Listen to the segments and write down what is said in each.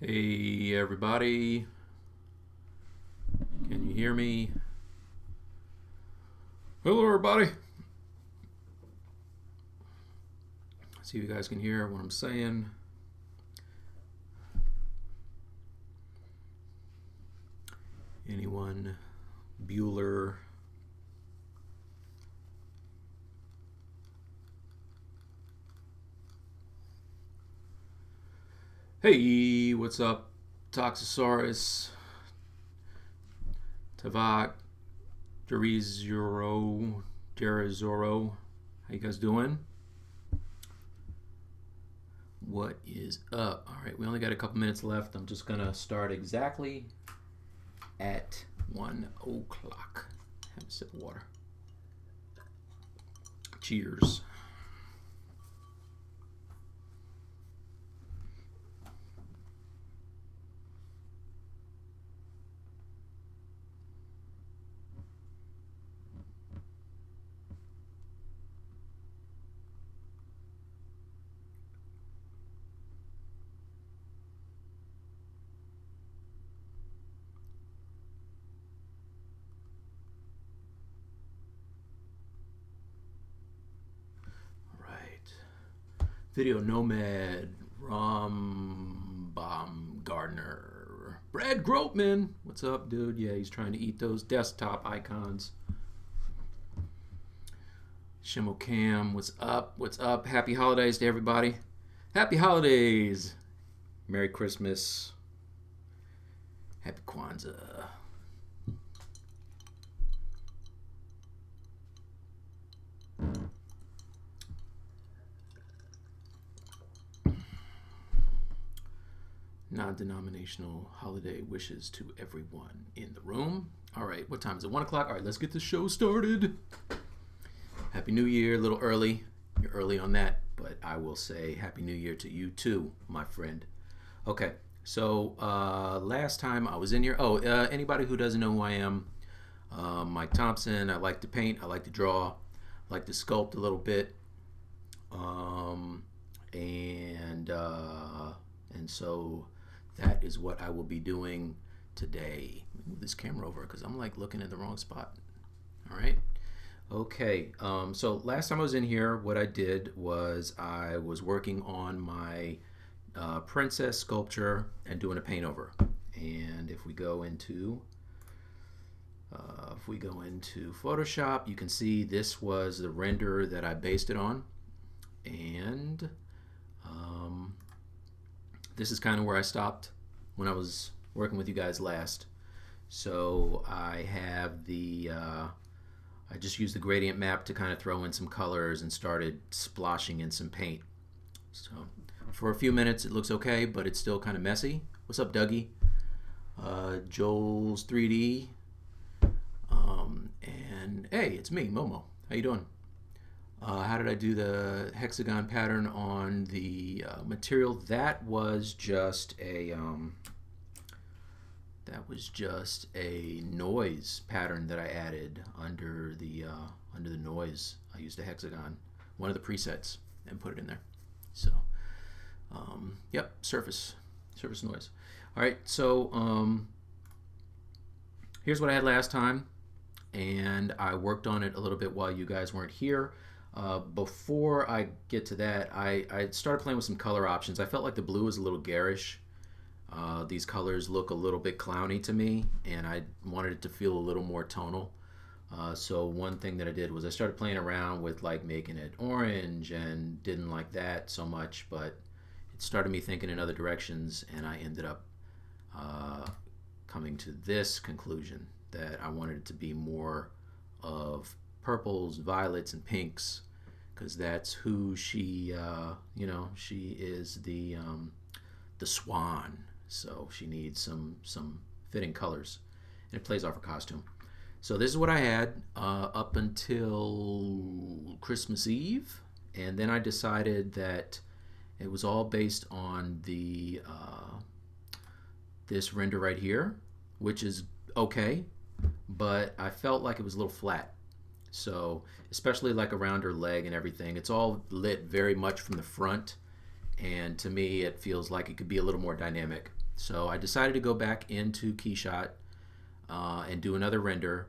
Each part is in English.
Hey everybody, can you hear me? Hello everybody. See if you guys can hear what I'm saying. Anyone? Bueller? Hey, what's up? Toxosaurus, Tavak, Jerizoro, how you guys doing? What is up? All right, we only got a couple minutes left. I'm just gonna start exactly at 1 o'clock. Have a sip of water. Cheers. Video Nomad, Baumgartner, Brad Grotman. What's up, dude? Yeah, he's trying to eat those desktop icons. Shimocam, what's up? What's up? Happy holidays to everybody. Happy holidays. Merry Christmas. Happy Kwanzaa. Non-denominational holiday wishes to everyone in the room. All right, what time is it? 1 o'clock. All right, let's get the show started. Happy New Year. A little early. You're early on that, but I will say Happy New Year to you too, my friend. Okay, so last time I was in here. Anybody who doesn't know who I am, Mike Thompson. I like to paint. I like to draw. I like to sculpt a little bit. And so that is what I will be doing today. Let me move this camera over because I'm like looking at the wrong spot. All right. Okay. So last time I was in here, what I did was I was working on my princess sculpture and doing a paint over. And if we go into Photoshop, you can see this was the render that I based it on. And this is kind of where I stopped when I was working with you guys last. So I have I just used the gradient map to kind of throw in some colors and started splashing in some paint. So for a few minutes it looks okay, but it's still kind of messy. What's up, Dougie? Joel's 3D. And hey, it's me, Momo. How you doing? How did I do the hexagon pattern on the material? That was just a noise pattern that I added under the noise. I used a hexagon, one of the presets, and put it in there. So, yep, surface noise. All right, so here's what I had last time, and I worked on it a little bit while you guys weren't here. Before I get to that, I started playing with some color options. I felt like the blue was a little garish. These colors look a little bit clowny to me, and I wanted it to feel a little more tonal. So one thing that I did was I started playing around with like making it orange, and didn't like that so much, but it started me thinking in other directions, and I ended up coming to this conclusion that I wanted it to be more of purples, violets, and pinks, because that's who she, she is the swan. So she needs some fitting colors, and it plays off her costume. So this is what I had up until Christmas Eve, and then I decided that it was all based on the this render right here, which is okay, but I felt like it was a little flat. So especially like around her leg and everything, it's all lit very much from the front, and to me it feels like it could be a little more dynamic. So I decided to go back into Keyshot and do another render.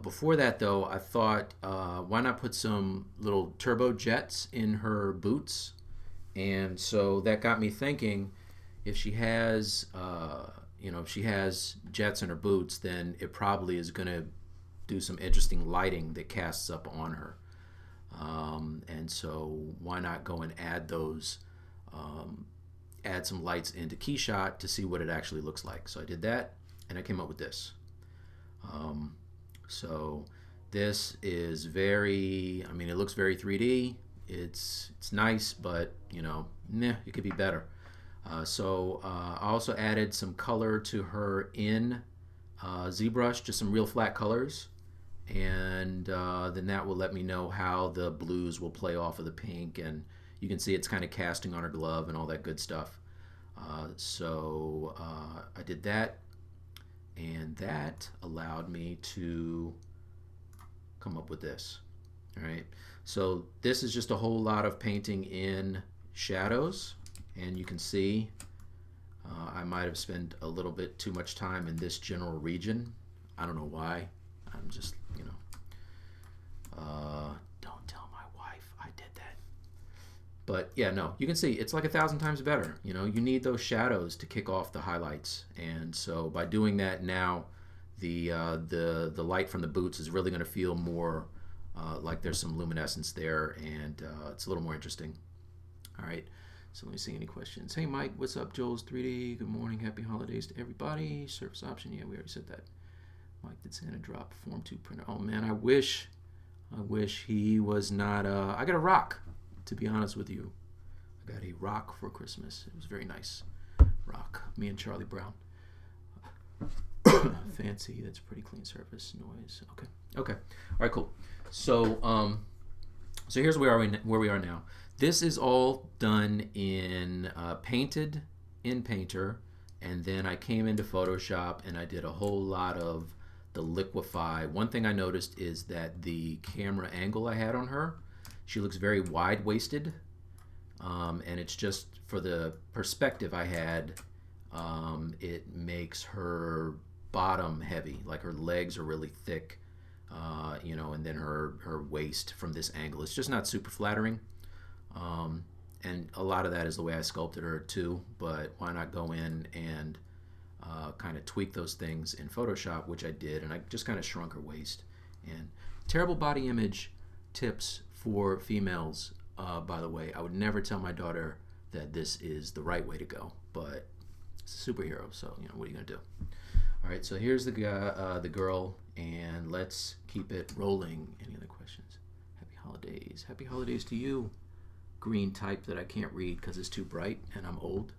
Before that, though, I thought, why not put some little turbo jets in her boots? And so that got me thinking, if she has, if she has jets in her boots, then it probably is going to do some interesting lighting that casts up on her. And so why not go and add those, add some lights into Keyshot to see what it actually looks like. So I did that, and I came up with this. So this is very, I mean, it looks very 3D. It's nice, but it could be better. So I also added some color to her in ZBrush, just some real flat colors, and then that will let me know how the blues will play off of the pink, and you can see it's kind of casting on her glove and all that good stuff. So I did that, and that allowed me to come up with this. All right, so this is just a whole lot of painting in shadows, and you can see I might have spent a little bit too much time in this general region. I don't know why. I'm just, don't tell my wife I did that. But yeah, no, you can see it's like 1,000 times better. You need those shadows to kick off the highlights, and so by doing that now, the light from the boots is really going to feel more like there's some luminescence there, and it's a little more interesting. All right, so let me see any questions. Hey Mike, what's up? Joel's 3D. Good morning, happy holidays to everybody. Surface option, yeah, we already said that. Mike, did Santa drop Form 2 printer? Oh man, I wish he was not. I got a rock, to be honest with you. I got a rock for Christmas. It was very nice. Rock. Me and Charlie Brown. Fancy. That's a pretty clean surface. Noise. Okay. All right. Cool. So so here's where we are now. This is all done in painted in Painter, and then I came into Photoshop and I did a whole lot of the liquefy. One thing I noticed is that the camera angle I had on her, she looks very wide-waisted, and it's just for the perspective I had, it makes her bottom heavy, like her legs are really thick, and then her waist from this angle, it's just not super flattering. And a lot of that is the way I sculpted her too, but why not go in and kind of tweak those things in Photoshop, which I did, and I just kind of shrunk her waist. And terrible body image tips for females, by the way. I would never tell my daughter that this is the right way to go, but it's a superhero, so what are you gonna do? All right, so here's the guy, the girl, and let's keep it rolling. Any other questions? Happy holidays. Happy holidays to you. Green type that I can't read because it's too bright and I'm old.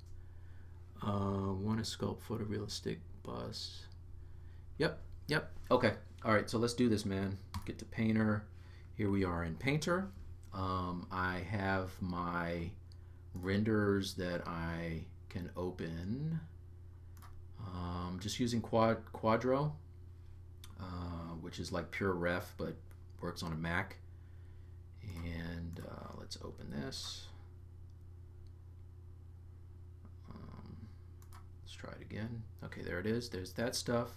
Want to sculpt photorealistic bust. Yep. Okay. All right, so let's do this, man. Get to Painter. Here we are in Painter. I have my renders that I can open. Just using Quadro, which is like pure ref but works on a Mac. And let's open this. Let's try it again. Okay, there it is. There's that stuff.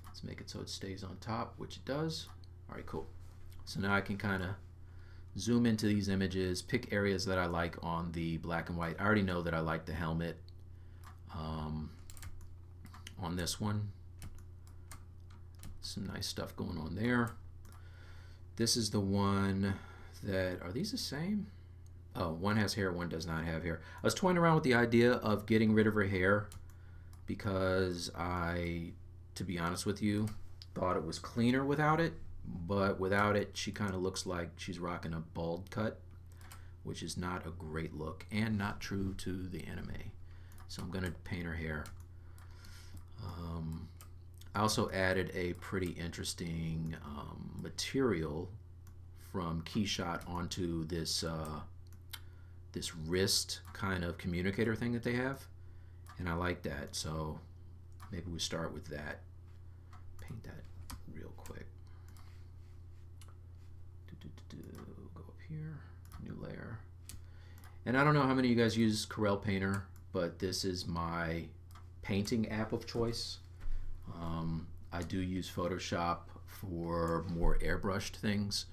Let's make it so it stays on top, which it does. All right, cool. So now I can kind of zoom into these images, pick areas that I like on the black and white. I already know that I like the helmet on this one. Some nice stuff going on there. This is the one that, are these the same? Oh, one has hair, one does not have hair. I was toying around with the idea of getting rid of her hair because I, to be honest with you, thought it was cleaner without it, but without it, she kind of looks like she's rocking a bald cut, which is not a great look and not true to the anime. So I'm gonna paint her hair. I also added a pretty interesting material from Keyshot onto this this wrist kind of communicator thing that they have, and I like that, so maybe we start with that. Paint that real quick. Go up here, new layer. And I don't know how many of you guys use Corel Painter, but this is my painting app of choice. I do use Photoshop for more airbrushed things.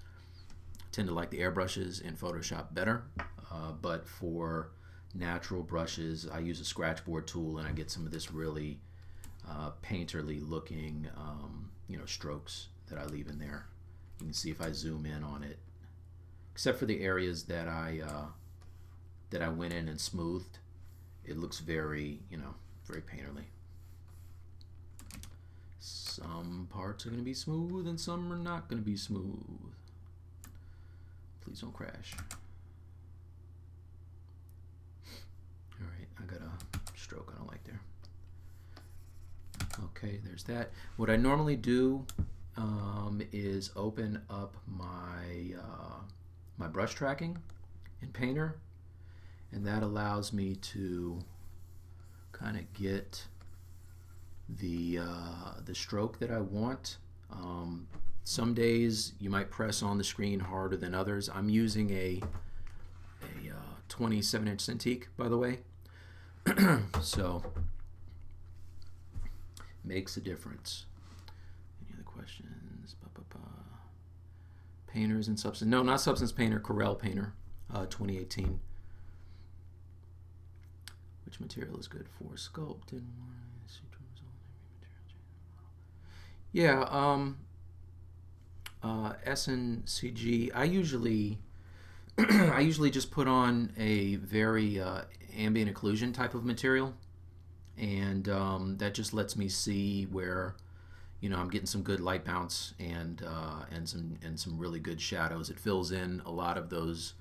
I tend to like the airbrushes in Photoshop better, but for natural brushes I use a scratchboard tool, and I get some of this really painterly looking strokes that I leave in there. You can see if I zoom in on it, except for the areas that I went in and smoothed, it looks very very painterly. Some parts are going to be smooth and some are not going to be smooth. Please don't crash. Alright, I got a stroke I don't like there. Okay, there's that. What I normally do is open up my my brush tracking in Painter, and that allows me to kind of get the stroke that I want. Some days you might press on the screen harder than others. I'm using a 27-inch Cintiq, by the way, so makes a difference. Any other questions? Painters and Substance? No, not Substance Painter. Corel Painter, 2018. Which material is good for sculpt? Yeah, SNCG. I usually just put on a very ambient occlusion type of material, and that just lets me see where I'm getting some good light bounce and some really good shadows. It fills in a lot of those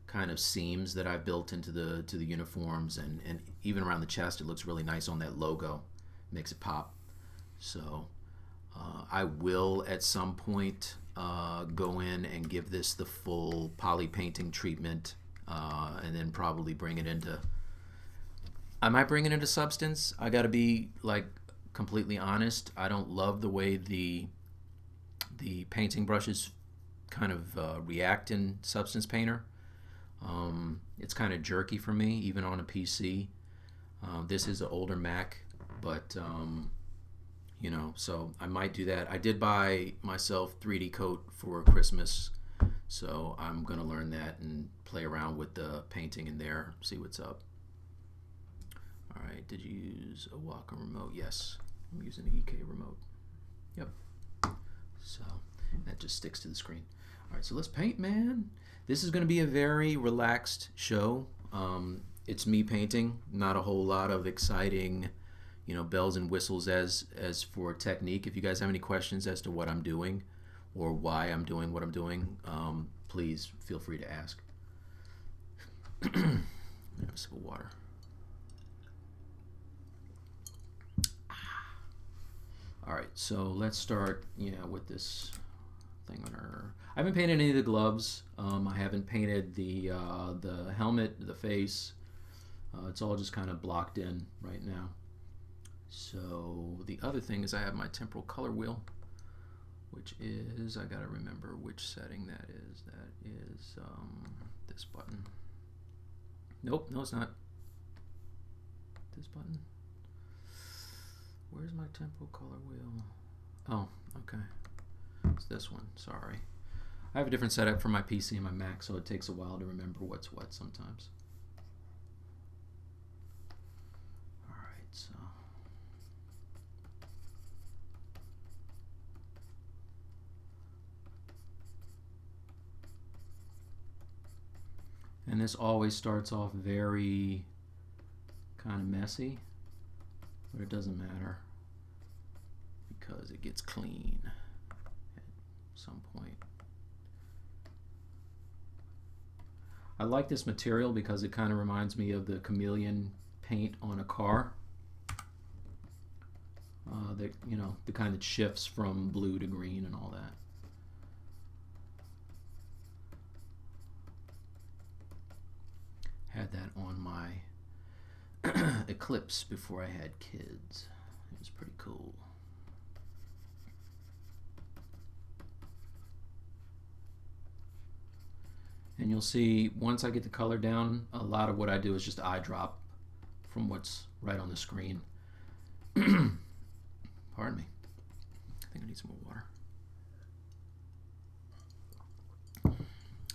kind of seams that I've built into the uniforms, and even around the chest it looks really nice on that logo. Makes it pop. So I will at some point go in and give this the full poly painting treatment, and then probably bring it into, I might bring it into Substance. I gotta be like completely honest, I don't love the way the painting brushes kind of react in Substance Painter. It's kind of jerky for me, even on a PC. This is an older Mac, but so I might do that. I did buy myself 3D Coat for Christmas, so I'm gonna learn that and play around with the painting in there, see what's up. Alright, did you use a Wacom remote? Yes, I'm using the EK remote. Yep. So that just sticks to the screen. Alright, so let's paint, man. This is gonna be a very relaxed show. It's me painting, not a whole lot of exciting bells and whistles as for technique. If you guys have any questions as to what I'm doing or why I'm doing what I'm doing, please feel free to ask. Have a sip of water. Alright, so let's start with this thing on her. I haven't painted any of the gloves. I haven't painted the helmet, the face. It's all just kind of blocked in right now. So the other thing is I have my temporal color wheel, which is, I gotta remember which setting that is. That is this button. Nope, no it's not. This button. Where's my temporal color wheel? Oh, okay. It's this one, sorry. I have a different setup for my PC and my Mac, so it takes a while to remember what's what sometimes. Alright, so. And this always starts off very kind of messy, but it doesn't matter because it gets clean at some point. I like this material because it kind of reminds me of the chameleon paint on a car. The kind that shifts from blue to green and all that. Had that on my Eclipse before I had kids. It was pretty cool. And you'll see once I get the color down, a lot of what I do is just eyedrop from what's right on the screen. Pardon me. I think I need some more water.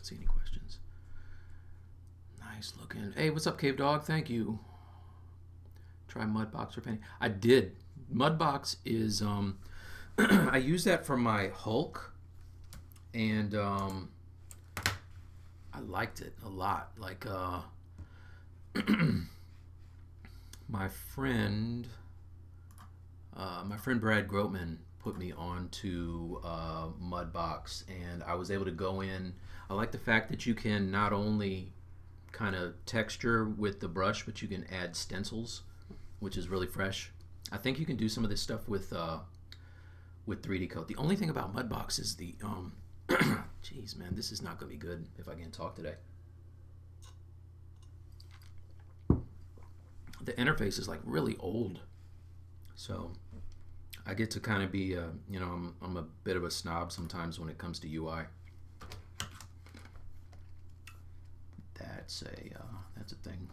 See any questions? Nice looking. Hey, what's up, Cave Dog? Thank you. Try Mudbox for painting. I did. Mudbox is I use that for my Hulk, and I liked it a lot. Like my friend Brad Grotman put me onto Mudbox, and I was able to go in. I like the fact that you can not only kind of texture with the brush, but you can add stencils, which is really fresh. I think you can do some of this stuff with 3D Coat. The only thing about Mudbox is the jeez, man, this is not gonna be good if I can't talk today. The interface is like really old, so I get to kind of be I'm a bit of a snob sometimes when it comes to UI. That's a thing.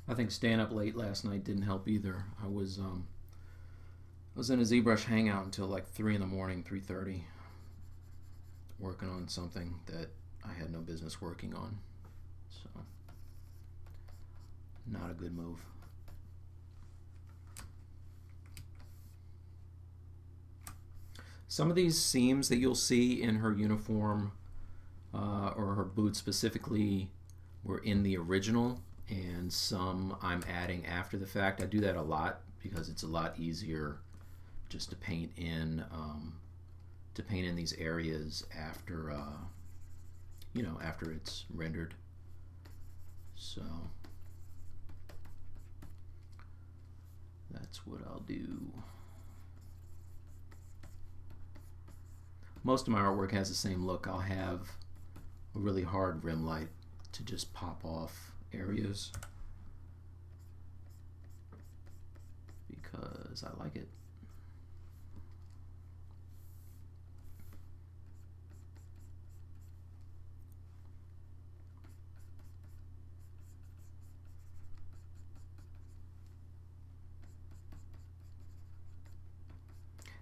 I think staying up late last night didn't help either. I was in a ZBrush hangout until like 3 in the morning, 3:30, working on something that I had no business working on. So, not a good move. Some of these seams that you'll see in her uniform or her boots specifically were in the original, and some I'm adding after the fact. I do that a lot because it's a lot easier just to paint in these areas after after it's rendered. So that's what I'll do. Most of my artwork has the same look. I'll have a really hard rim light to just pop off areas because I like it.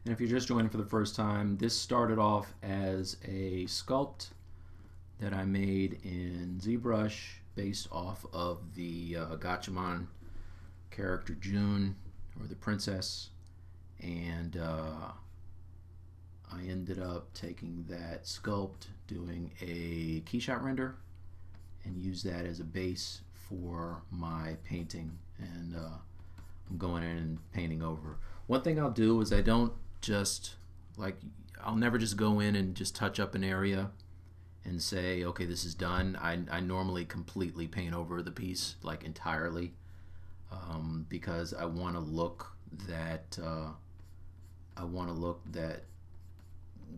And if you're just joining for the first time, this started off as a sculpt that I made in ZBrush based off of the Gatchaman character June, or the princess, and I ended up taking that sculpt, doing a Keyshot render, and use that as a base for my painting, and I'm going in and painting over. One thing I'll do is I don't just, I'll never just go in and just touch up an area and say, okay, this is done. I normally completely paint over the piece, like entirely, because I want a look that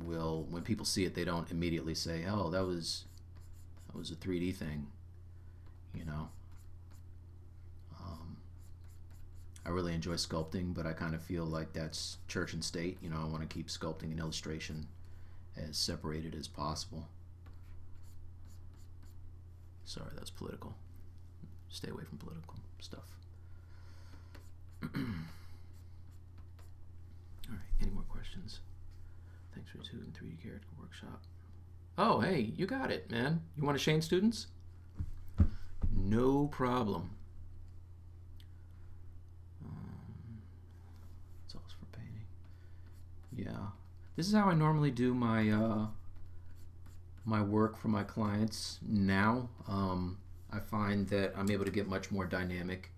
will, when people see it, they don't immediately say, oh, that was a 3D thing, you know. I really enjoy sculpting, but I kind of feel like that's church and state. You know, I want to keep sculpting and illustration as separated as possible. Sorry, that's political. Stay away from political stuff. All right, any more questions? Thanks for tuning 3D Character Workshop. Oh, hey, you got it, man. You want to Shane students? No problem. It's all for painting. Yeah, this is how I normally do my my work for my clients now. I find that I'm able to get much more dynamic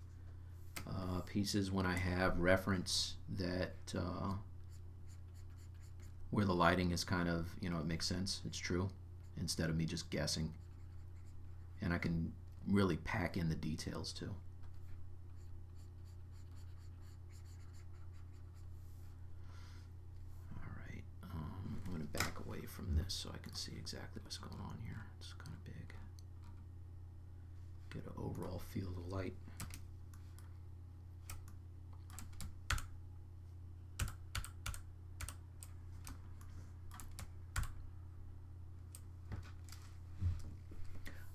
pieces when I have reference that where the lighting is kind of, you know, it makes sense, it's true, instead of me just guessing. And I can really pack in the details too. Alright, I'm going to back away from this so I can see exactly what's going on here. It's kind of big. Get an overall feel of light.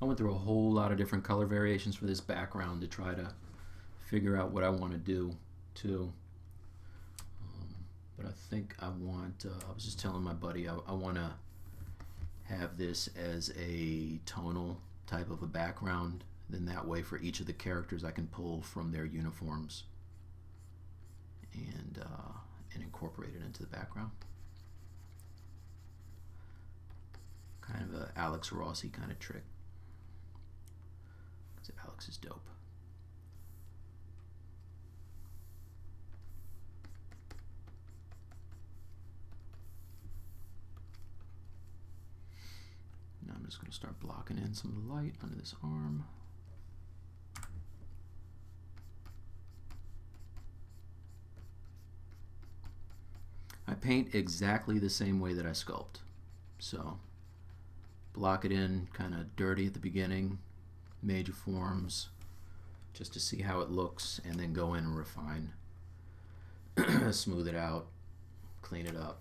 I went through a whole lot of different color variations for this background to try to figure out what I want to do too. But I think I want, I was just telling my buddy, I want to have this as a tonal type of a background. Then that way for each of the characters I can pull from their uniforms and incorporate it into the background. Kind of a Alex Rossi kind of trick. Alex is dope. Now I'm just going to start blocking in some of the light under this arm. I paint exactly the same way that I sculpt. So block it in kind of dirty at the beginning, major forms, just to see how it looks, and then go in and refine. Smooth it out, clean it up.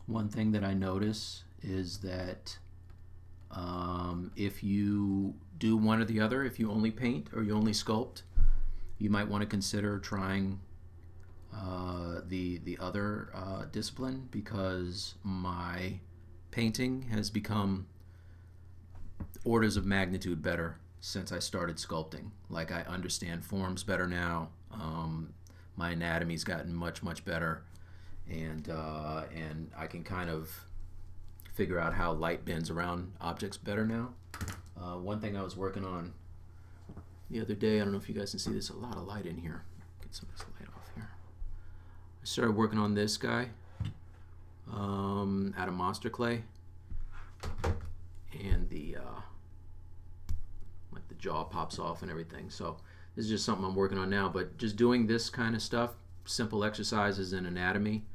One thing that I notice is that if you do one or the other, if you only paint or you only sculpt, you might want to consider trying the other discipline, because my painting has become orders of magnitude better since I started sculpting. Like, I understand forms better now. My anatomy's gotten much better, and I can kind of figure out how light bends around objects better now. One thing I was working on the other day, I don't know if you guys can see, there's a lot of light in here. Get some of this light off here. I started working on this guy out of monster clay, and the like the jaw pops off and everything. So this is just something I'm working on now, but just doing this kind of stuff, simple exercises in anatomy,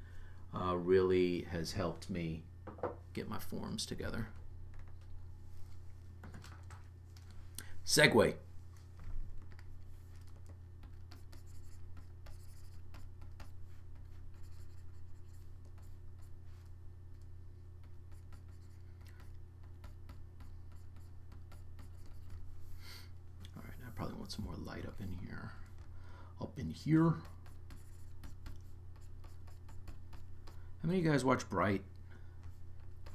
really has helped me get my forms together. Segue. Probably want some more light up in here. Up in here. How many of you guys watched Bright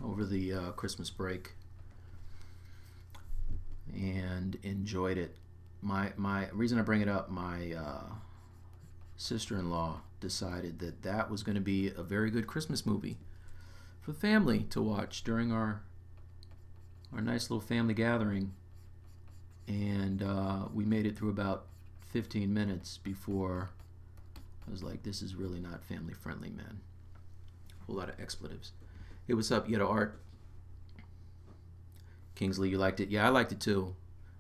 over the Christmas break and enjoyed it? My reason I bring it up, my sister-in-law decided that that was going to be a very good Christmas movie for the family to watch during our nice little family gathering. And we made it through about 15 minutes before I was like, this is really not family friendly, man. A whole lot of expletives. Hey, what's up, Yetta Art? Kingsley, you liked it? Yeah, I liked it too.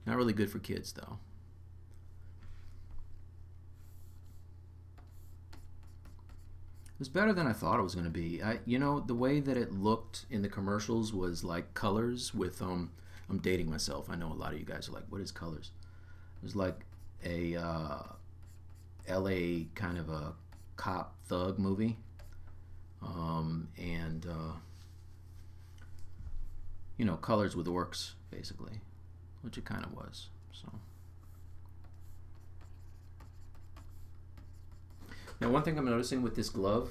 Not really good for kids, though. It was better than I thought it was going to be. You know, the way that it looked in the commercials was like colors with I'm dating myself. I know a lot of you guys are like, what is colors? It was like a LA kind of a cop thug movie. You know, colors with orcs, basically, which it kind of was. So now, one thing I'm noticing with this glove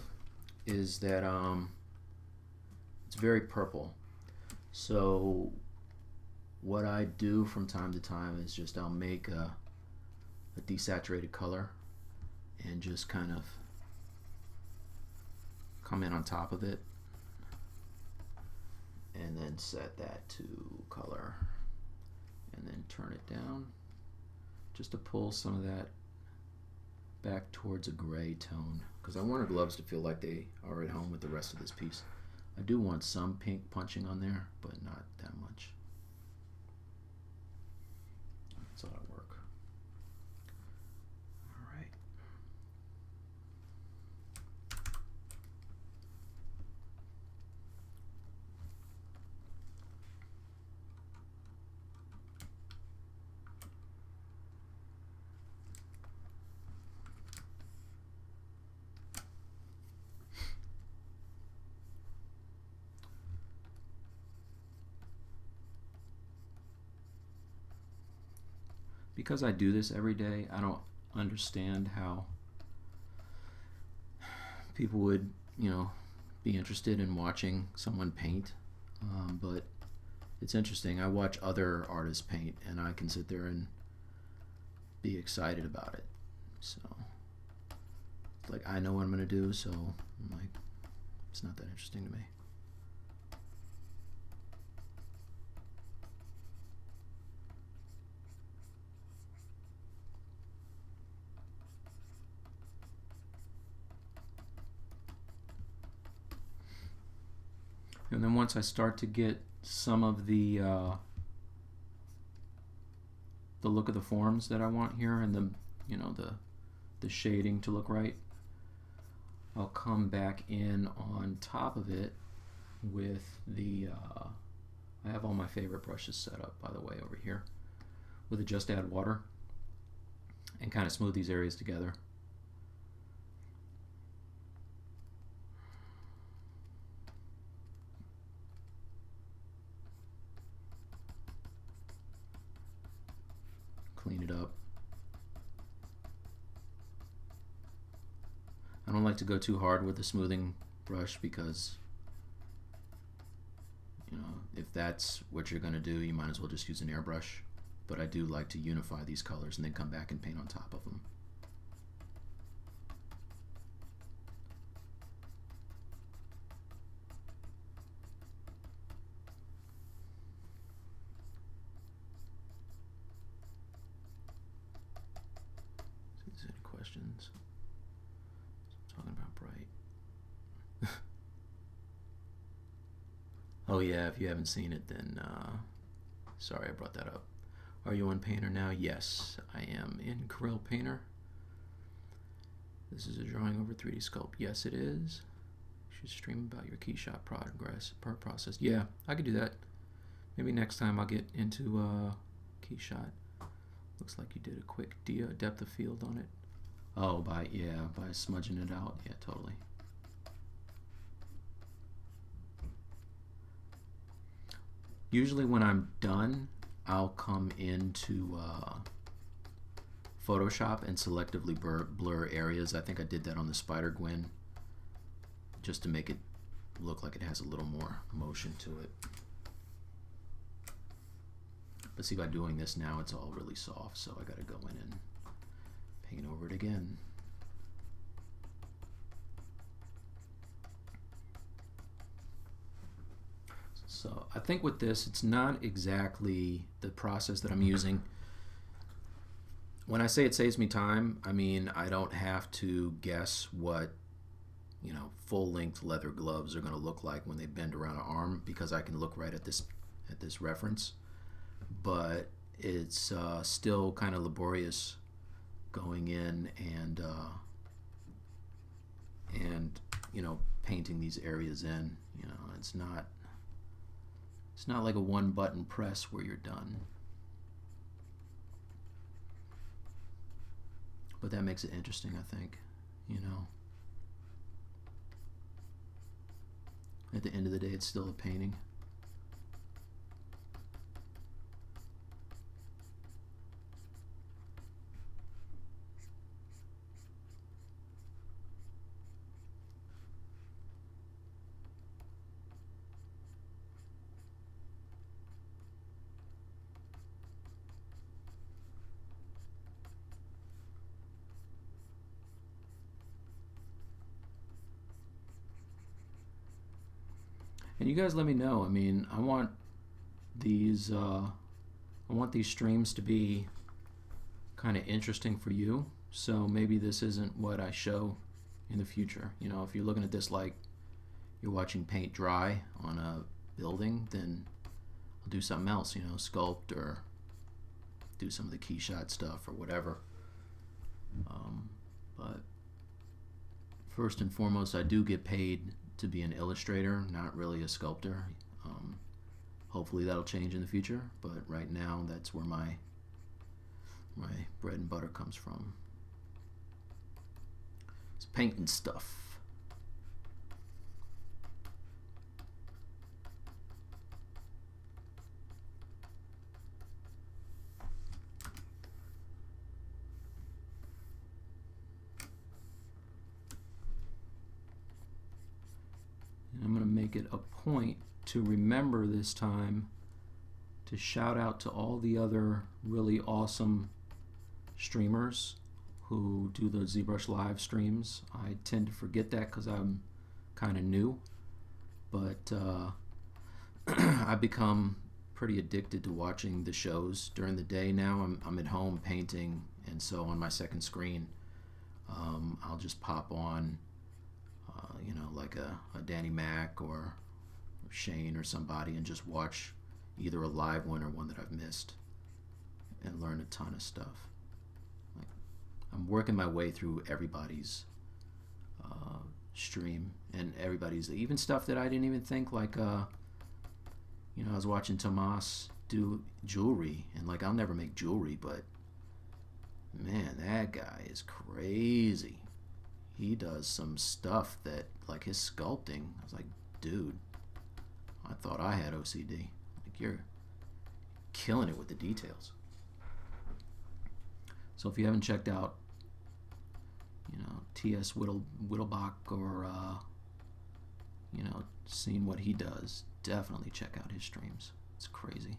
is that it's very purple. So what I do from time to time is just I'll make a desaturated color and just kind of come in on top of it and then set that to color and then turn it down just to pull some of that back towards a gray tone, because I want our gloves to feel like they are at home with the rest of this piece. I do want some pink punching on there, but not that much. That's a lot of work. All right. Because I do this every day, I don't understand how people would, be interested in watching someone paint. But it's interesting. I watch other artists paint, and I can sit there and be excited about it. So, like, I know what I'm going to do, so I'm like, it's not that interesting to me. And then once I start to get some of the look of the forms that I want here, and the shading to look right, I'll come back in on top of it with the I have all my favorite brushes set up, by the way, over here, with a just add water, and kind of smooth these areas together. Clean it up. I don't like to go too hard with the smoothing brush because, if that's what you're going to do, you might as well just use an airbrush. But I do like to unify these colors and then come back and paint on top of them. See if there's any questions. I'm talking about bright. Oh yeah, if you haven't seen it, then sorry I brought that up. Are you on Painter now? Yes, I am in Corel Painter. This is a drawing over 3D Sculpt. Yes, it is. You should stream about your Keyshot progress per process. Yeah, I could do that. Maybe next time I'll get into Keyshot. Looks like you did a quick depth of field on it. Oh, by smudging it out. Yeah, totally. Usually when I'm done, I'll come into Photoshop and selectively blur areas. I think I did that on the Spider Gwen, just to make it look like it has a little more motion to it. But see, by doing this now, it's all really soft, so I gotta go in and paint over it again. So I think with this, it's not exactly the process that I'm using. When I say it saves me time, I mean I don't have to guess what full-length leather gloves are going to look like when they bend around an arm, because I can look right at this reference. But it's still kind of laborious going in and painting these areas in. It's not like a one-button press where you're done. But that makes it interesting, I think. At the end of the day, it's still a painting. And you guys let me know. I mean, I want these streams to be kind of interesting for you. So maybe this isn't what I show in the future. If you're looking at this like, you're watching paint dry on a building, then I'll do something else, you know, sculpt or do some of the Keyshot stuff or whatever. But first and foremost, I do get paid to be an illustrator, not really a sculptor. Hopefully that'll change in the future, but right now that's where my bread and butter comes from. It's painting stuff. And I'm going to make it a point to remember this time to shout out to all the other really awesome streamers who do the ZBrush live streams. I tend to forget that because I'm kind of new, but I've become pretty addicted to watching the shows during the day now. I'm at home painting, and so on my second screen I'll just pop on you know, like a Danny Mac or Shane or somebody, and just watch either a live one or one that I've missed and learn a ton of stuff. Like, I'm working my way through everybody's stream, and everybody's, even stuff that I didn't even think, like you know, I was watching Tomas do jewelry, and like, I'll never make jewelry, but man, that guy is crazy. He does some stuff that, like his sculpting, I was like, dude, I thought I had OCD. Like, you're killing it with the details. So if you haven't checked out, you know, T.S. Whittlebach, or you know, seen what he does, definitely check out his streams. It's crazy.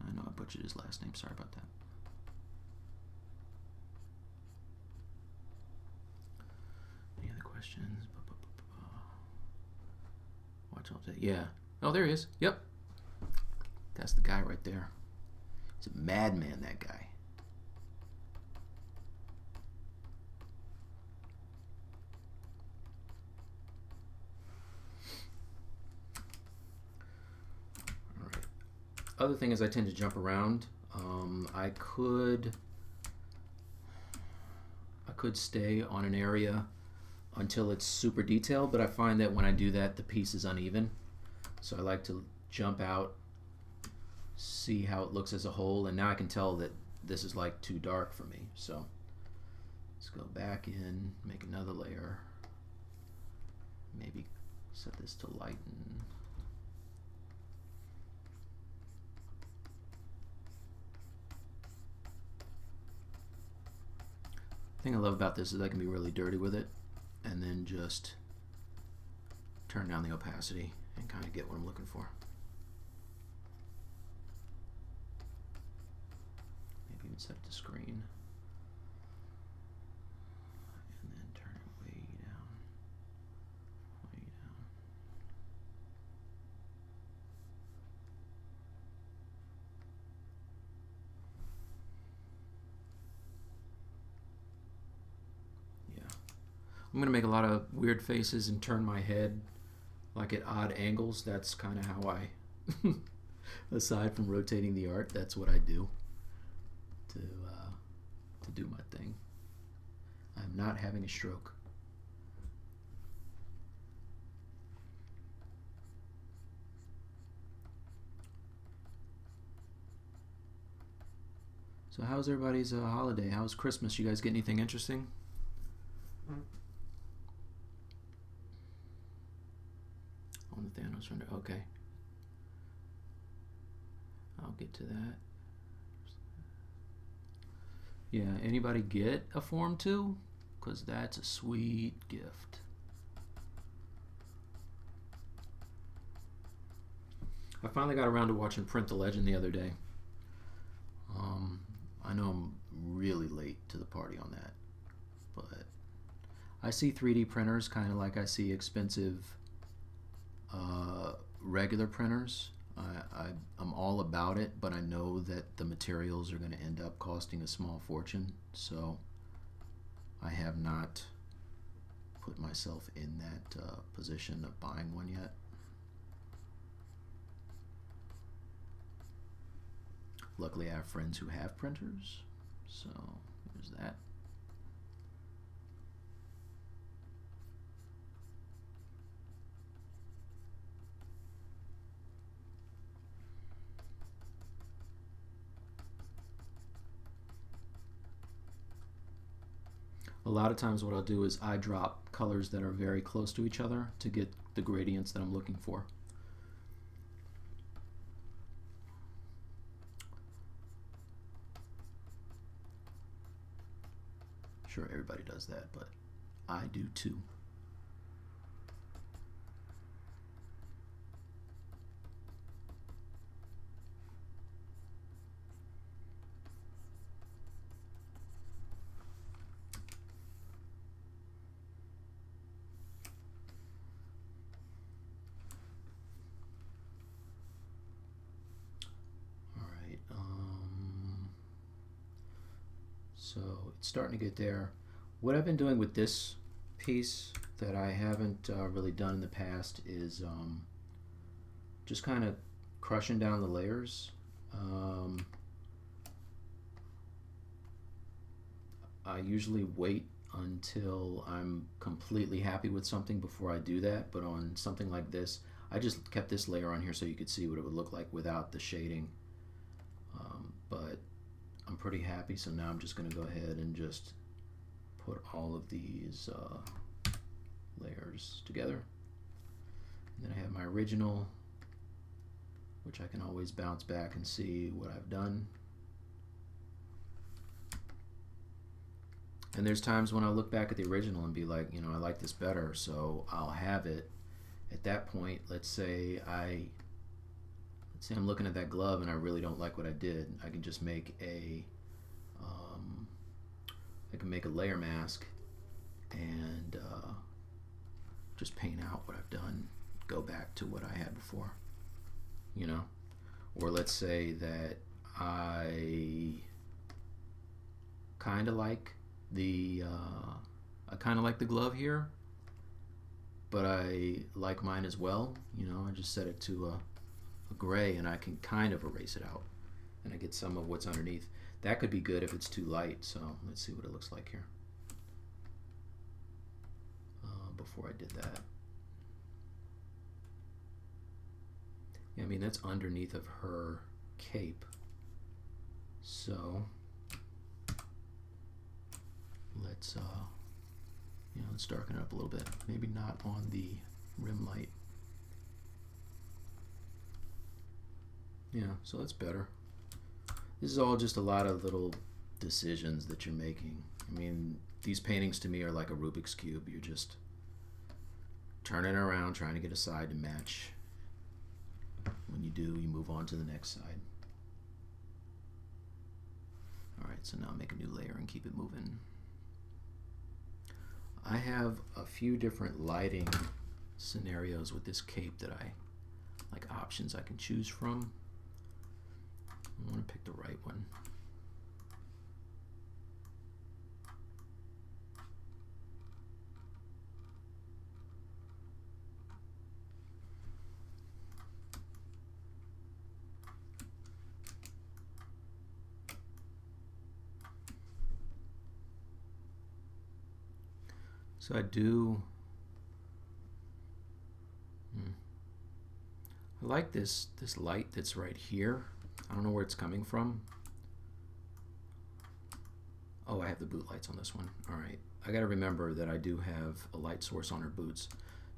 I know I butchered his last name. Sorry about that. Any other questions? Watch all day. Yeah. Oh, there he is. Yep. That's the guy right there. He's a madman, that guy. All right. Other thing is, I tend to jump around. I could stay on an area until it's super detailed, but I find that when I do that, the piece is uneven. So I like to jump out, see how it looks as a whole, and now I can tell that this is like too dark for me. So let's go back in, make another layer, maybe set this to lighten. The thing I love about this is I can be really dirty with it, and then just turn down the opacity and kind of get what I'm looking for. Maybe even set it to screen. And then turn it way down. Way down. Yeah. I'm going to make a lot of weird faces and turn my head like at odd angles. That's kind of how I, aside from rotating the art, that's what I do to do my thing. I'm not having a stroke. So how's everybody's holiday? How's Christmas? You guys get anything interesting? On the Thanos render. Okay. I'll get to that. Yeah, anybody get a Form 2? Because that's a sweet gift. I finally got around to watching Print the Legend the other day. I know I'm really late to the party on that, but I see 3D printers kind of like I see expensive regular printers. I'm all about it, but I know that the materials are going to end up costing a small fortune, so I have not put myself in that position of buying one yet. Luckily, I have friends who have printers, so there's that. A lot of times what I'll do is I drop colors that are very close to each other to get the gradients that I'm looking for. Sure, everybody does that, but I do too. So it's starting to get there. What I've been doing with this piece that I haven't really done in the past is just kind of crushing down the layers. I usually wait until I'm completely happy with something before I do that, but on something like this, I just kept this layer on here so you could see what it would look like without the shading. But I'm pretty happy, so now I'm just going to go ahead and just put all of these layers together. And then I have my original, which I can always bounce back and see what I've done. And there's times when I look back at the original and be like, you know, I like this better, so I'll have it. At that point, let's say I'm looking at that glove and I really don't like what I did. I can just make a layer mask and just paint out what I've done, go back to what I had before, you know. Or let's say that I kind of like the glove here, but I like mine as well, you know. I just set it to a gray and I can kind of erase it out and I get some of what's underneath. That could be good if it's too light, so let's see what it looks like here before I did that. Yeah, I mean, that's underneath of her cape, so let's let's darken it up a little bit. Maybe not on the rim light. Yeah, so that's better. This is all just a lot of little decisions that you're making. I mean, these paintings to me are like a Rubik's Cube. You're just turning it around, trying to get a side to match. When you do, you move on to the next side. Alright, so now make a new layer and keep it moving. I have a few different lighting scenarios with this cape that I like, options I can choose from. I want to pick the right one. So I do, I like this light that's right here. I don't know where it's coming from. Oh, I have the boot lights on this one. All right, I got to remember that I do have a light source on her boots.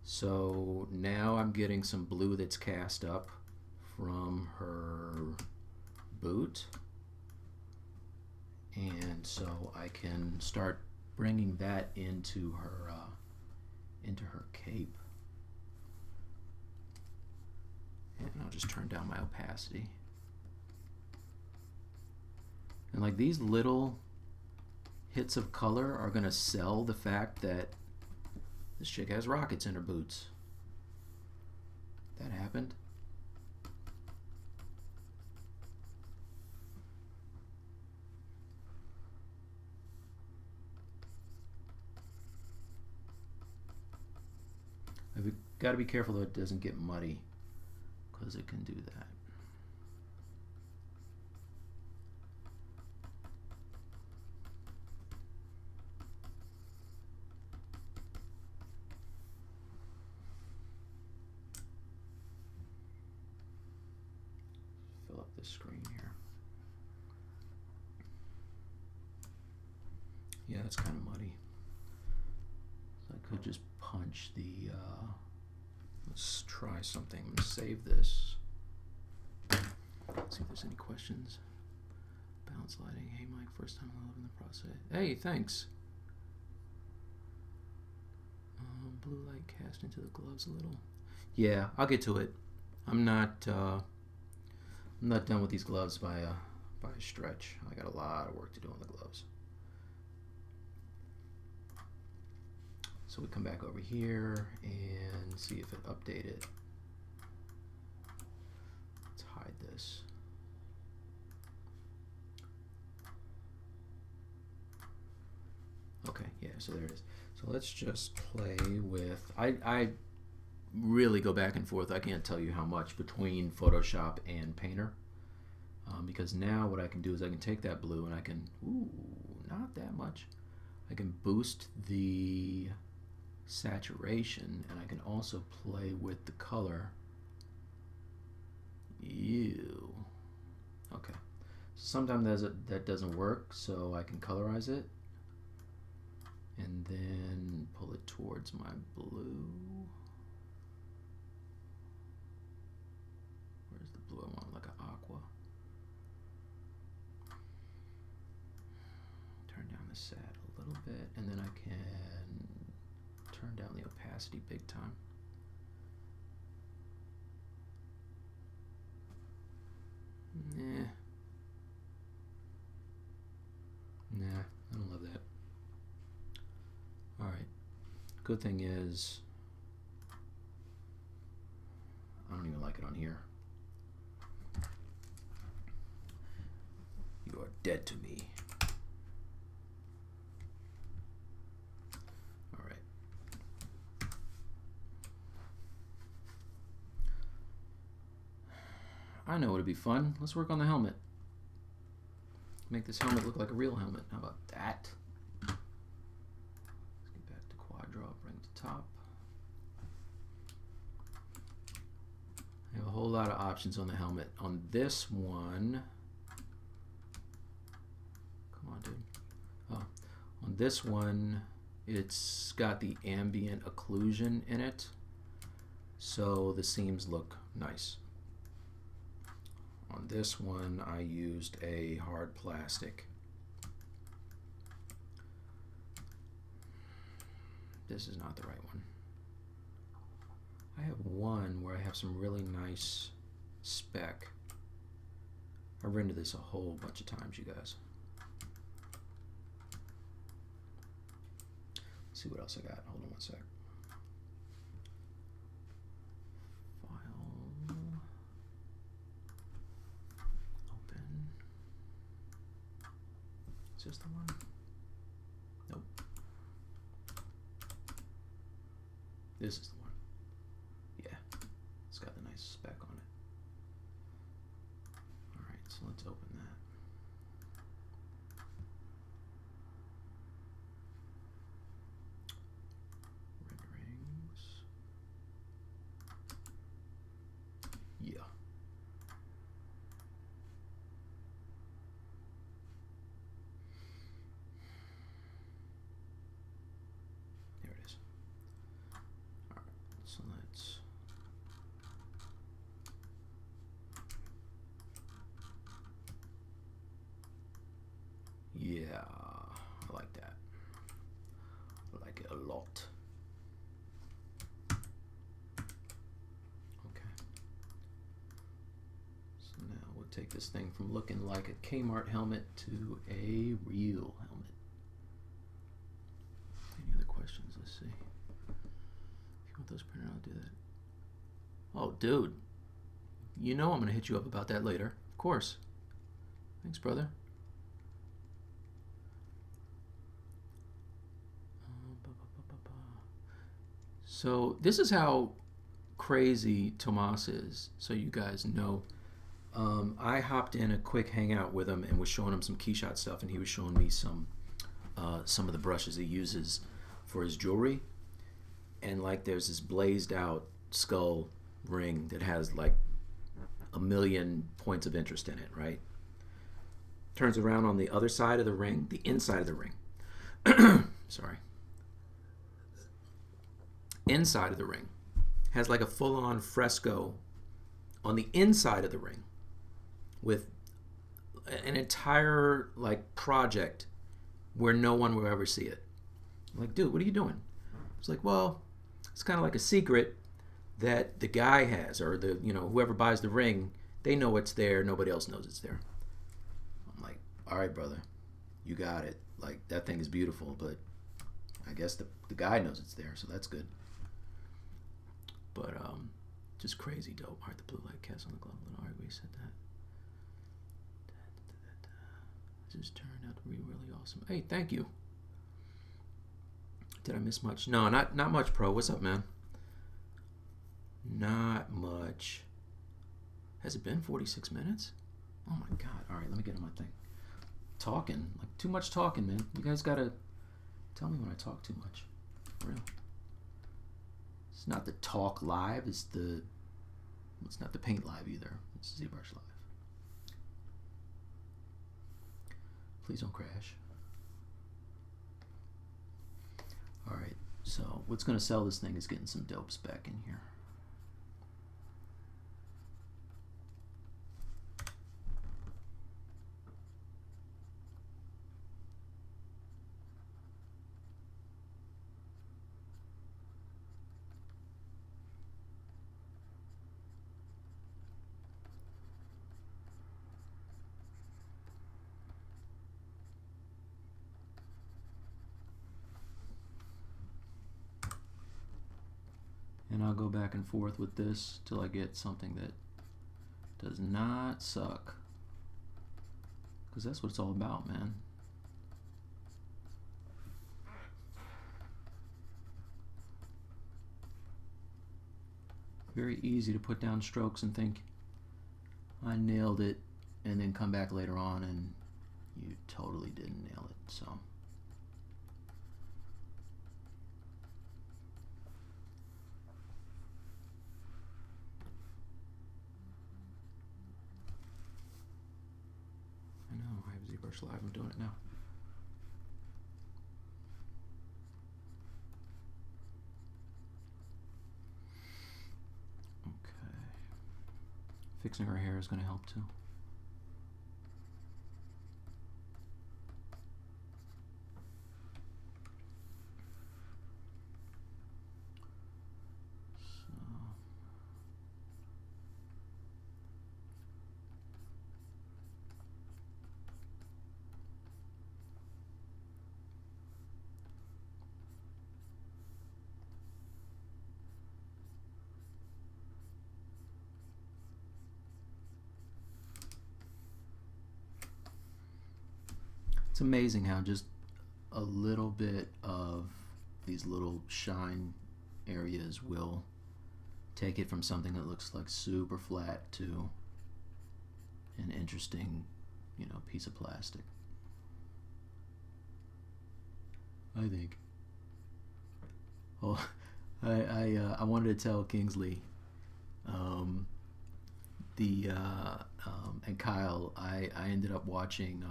So now I'm getting some blue that's cast up from her boot. And so I can start bringing that into her cape. And I'll just turn down my opacity. And like, these little hits of color are gonna sell the fact that this chick has rockets in her boots. That happened. Got to be careful though it doesn't get muddy, because it can do that. Fill up this screen here. Yeah, it's kind of muddy. So I could just punch the, let's try something. I'm gonna save this. Let's see if there's any questions. Balance lighting. Hey Mike, first time live in the process. Hey, thanks. Blue light cast into the gloves a little. Yeah, I'll get to it. I'm not done with these gloves by a stretch. I got a lot of work to do on the gloves. So we come back over here and see if it updated. Let's hide this. Okay, yeah, so there it is. So let's just play with, I really go back and forth. I can't tell you how much between Photoshop and Painter. Because now what I can do is I can take that blue and I can, ooh, not that much. I can boost the saturation, and I can also play with the color. Ew. Okay. Sometimes that doesn't work, so I can colorize it and then pull it towards my blue. Where's the blue I want? Like an aqua. Turn down the sat a little bit, and then I can turn down the opacity big time. Nah. Nah, I don't love that. Alright. Good thing is, I don't even like it on here. You are dead to me. I know it'd be fun. Let's work on the helmet. Make this helmet look like a real helmet. How about that? Let's get back to quad draw, bring it to top. I have a whole lot of options on the helmet. On this one, come on, dude. Oh, on this one, it's got the ambient occlusion in it, so the seams look nice. On this one, I used a hard plastic. This is not the right one. I have one where I have some really nice spec. I've rendered this a whole bunch of times, you guys. Let's see what else I got. Hold on one sec. Is this the one? Nope. This is the one. Yeah. It's got the nice spec on it. Alright, so let's open that. Renderings. Yeah. So let's yeah, I like that. I like it a lot. Okay. So now we'll take this thing from looking like a Kmart helmet to a real helmet. Any other questions? Let's see. Those printed out, do that. Oh, dude. You know I'm going to hit you up about that later. Of course. Thanks, brother. So this is how crazy Tomas is, so you guys know. I hopped in a quick hangout with him and was showing him some Keyshot stuff, and he was showing me some of the brushes he uses for his jewelry. And like, there's this blazed out skull ring that has like a million points of interest in it, right? Turns around on the other side of the ring, the inside of the ring. Sorry. Inside of the ring has like a full-on fresco on the inside of the ring with an entire like project where no one will ever see it. I'm like, dude, what are you doing? It's like, well, it's kind of like a secret that the guy has, or the, you know, whoever buys the ring, they know it's there, nobody else knows it's there. I'm like, all right, brother, you got it. Like, that thing is beautiful, but I guess the guy knows it's there, so that's good. But just crazy dope. All right, the blue light cast on the glove. All right, we said that. Just turned out to be really awesome. Hey, thank you. Did I miss much? No, not much, Pro. What's up, man? Not much. Has it been 46 minutes? Oh my God. All right, let me get on my thing. Talking. Like, too much talking, man. You guys gotta tell me when I talk too much. For real. It's not the talk live. It's not the paint live either. It's ZBrush live. Please don't crash. All right. So what's gonna sell this thing is getting some dope spec in here. And I'll go back and forth with this till I get something that does not suck. Because that's what it's all about, man. Very easy to put down strokes and think, I nailed it, and then come back later on and you totally didn't nail it. So I know, I have ZBrush Live, I'm doing it now. Okay. Fixing her hair is going to help too. It's amazing how just a little bit of these little shine areas will take it from something that looks like super flat to an interesting, you know, piece of plastic. I think. Oh, I wanted to tell Kingsley, and Kyle, I ended up watching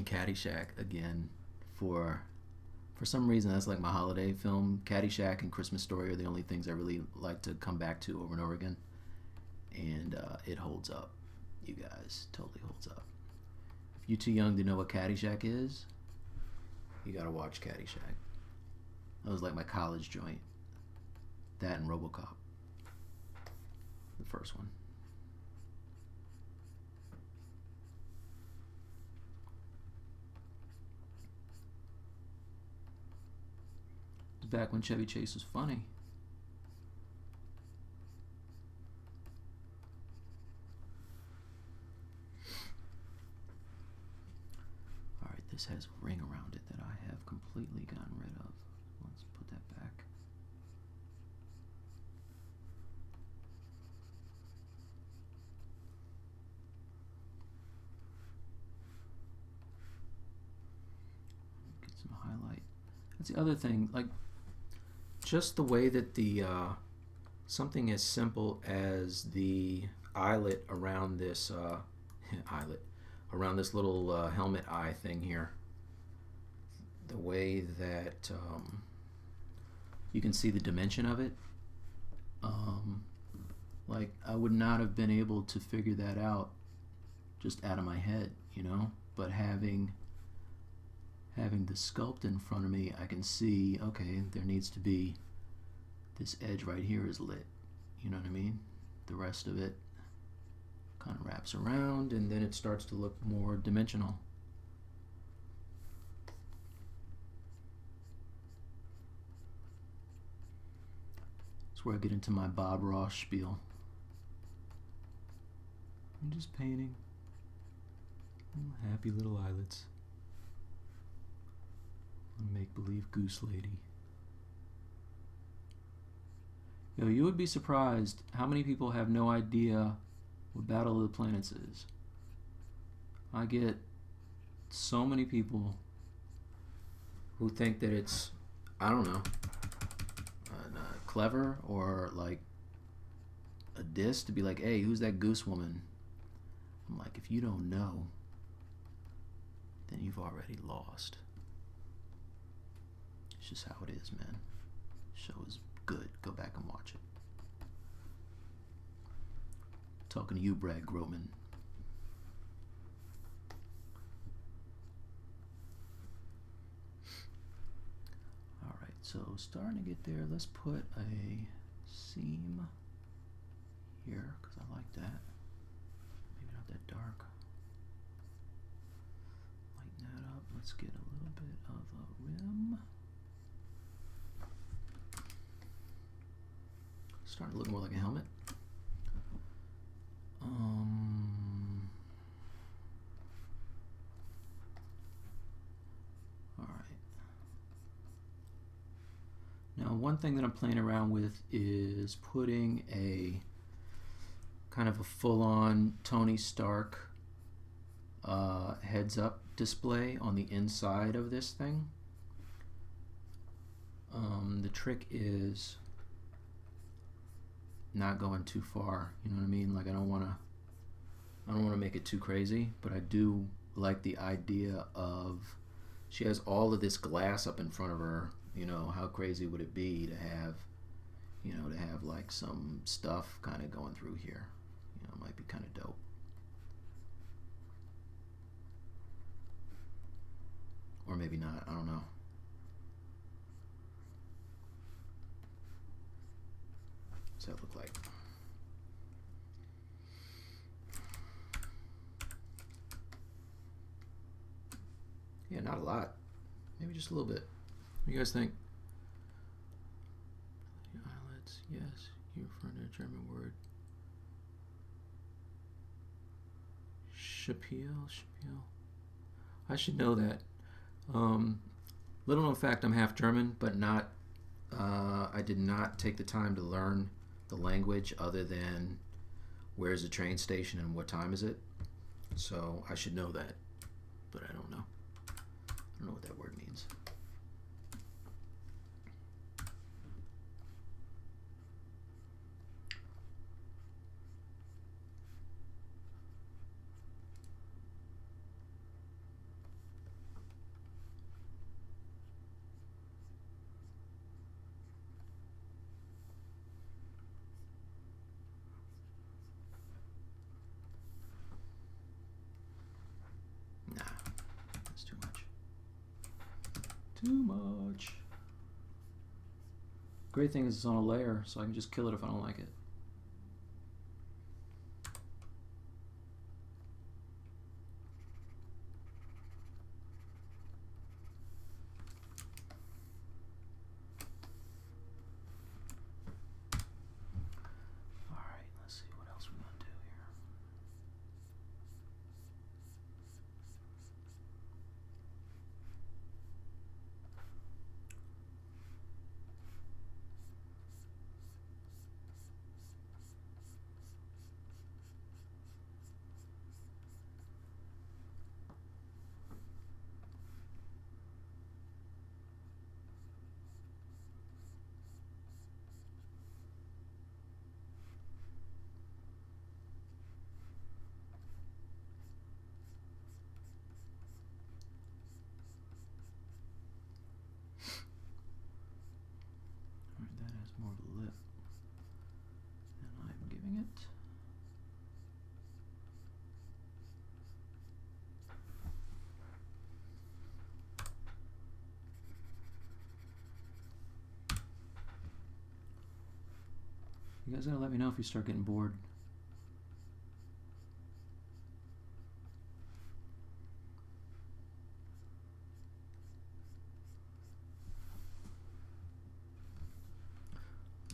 Caddyshack again for some reason. That's like my holiday film. Caddyshack and Christmas Story are the only things I really like to come back to over and over again, and it holds up. You guys, totally holds up. If you're too young to know what Caddyshack is, you gotta watch Caddyshack. That was like my college joint. That and RoboCop, the first one. Back when Chevy Chase was funny. Alright, this has a ring around it that I have completely gotten rid of. Let's put that back. That's the other thing, like just the way that the something as simple as the eyelet around this eyelet around this little helmet eye thing here, the way that you can see the dimension of it, like I would not have been able to figure that out just out of my head, you know, but having the sculpt in front of me, I can see, okay, there needs to be this edge right here is lit, you know what I mean? The rest of it kind of wraps around and then it starts to look more dimensional. That's where I get into my Bob Ross spiel. I'm just painting happy little eyelets. Make-believe goose lady. You know, you would be surprised how many people have no idea what Battle of the Planets is. I get so many people who think that it's, I don't know, clever or like a diss to be like, hey, who's that goose woman? I'm like, if you don't know, then you've already lost. It's just how it is, man. The show is good. Go back and watch it. Talking to you, Brad Groman. Alright, so starting to get there. Let's put a seam here, because I like that. Maybe not that dark. Lighten that up. Let's get a little bit of a rim. Starting to look more like a helmet. Alright. Now one thing that I'm playing around with is putting a kind of a full-on Tony Stark heads-up display on the inside of this thing. The trick is not going too far, you know what I mean? Like I don't want to make it too crazy, but I do like the idea of she has all of this glass up in front of her. You know, how crazy would it be to have, you know, to have like some stuff kind of going through here? You know, it might be kind of dope. Or maybe not, I don't know. What's that look like? Yeah, not a lot. Maybe just a little bit. What do you guys think? Eyelets, yes. You refer to a German word. Shapiel. I should know that. Little known fact, I'm half German, but not. I did not take the time to learn the language other than where's the train station and what time is it. So I should know that, but I don't know. I don't know what that word means. Too much. Great thing is it's on a layer, so I can just kill it if I don't like it. Alright, let's see what else we're going to do here. You guys gotta let me know if you start getting bored.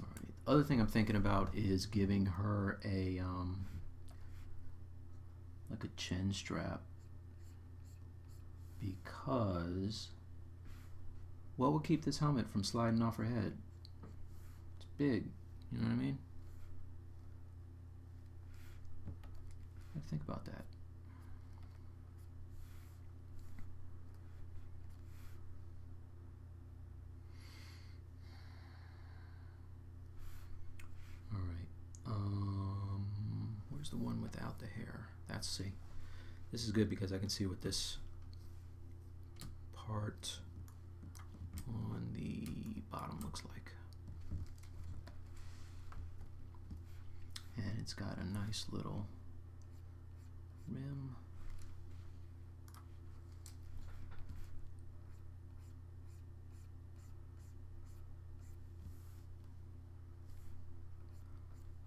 Alright, other thing I'm thinking about is giving her a like a chin strap, because what will keep this helmet from sliding off her head? It's big, you know what I mean? I think about that. All right. Where's the one without the hair? That's see. This is good because I can see what this part on the bottom looks like. And it's got a nice little rim.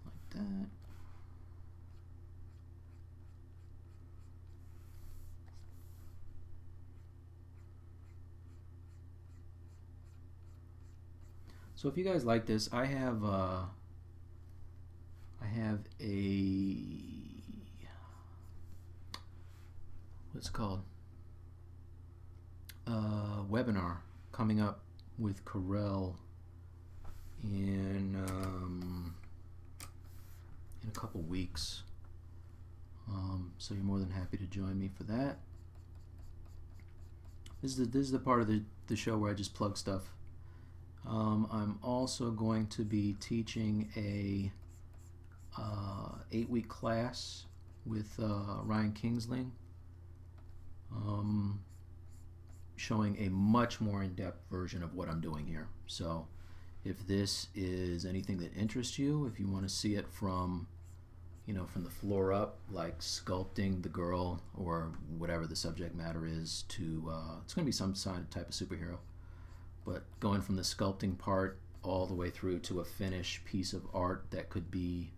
Like that. So if you guys like this, I have a what's it called? Webinar coming up with Corel in a couple weeks. So you're more than happy to join me for that. This is the part of the show where I just plug stuff. I'm also going to be teaching a 8-week class with Ryan Kingsling, showing a much more in-depth version of what I'm doing here. So if this is anything that interests you, if you want to see it from, you know, from the floor up, like sculpting the girl or whatever the subject matter is, to it's going to be some type of superhero, but going from the sculpting part all the way through to a finished piece of art that could be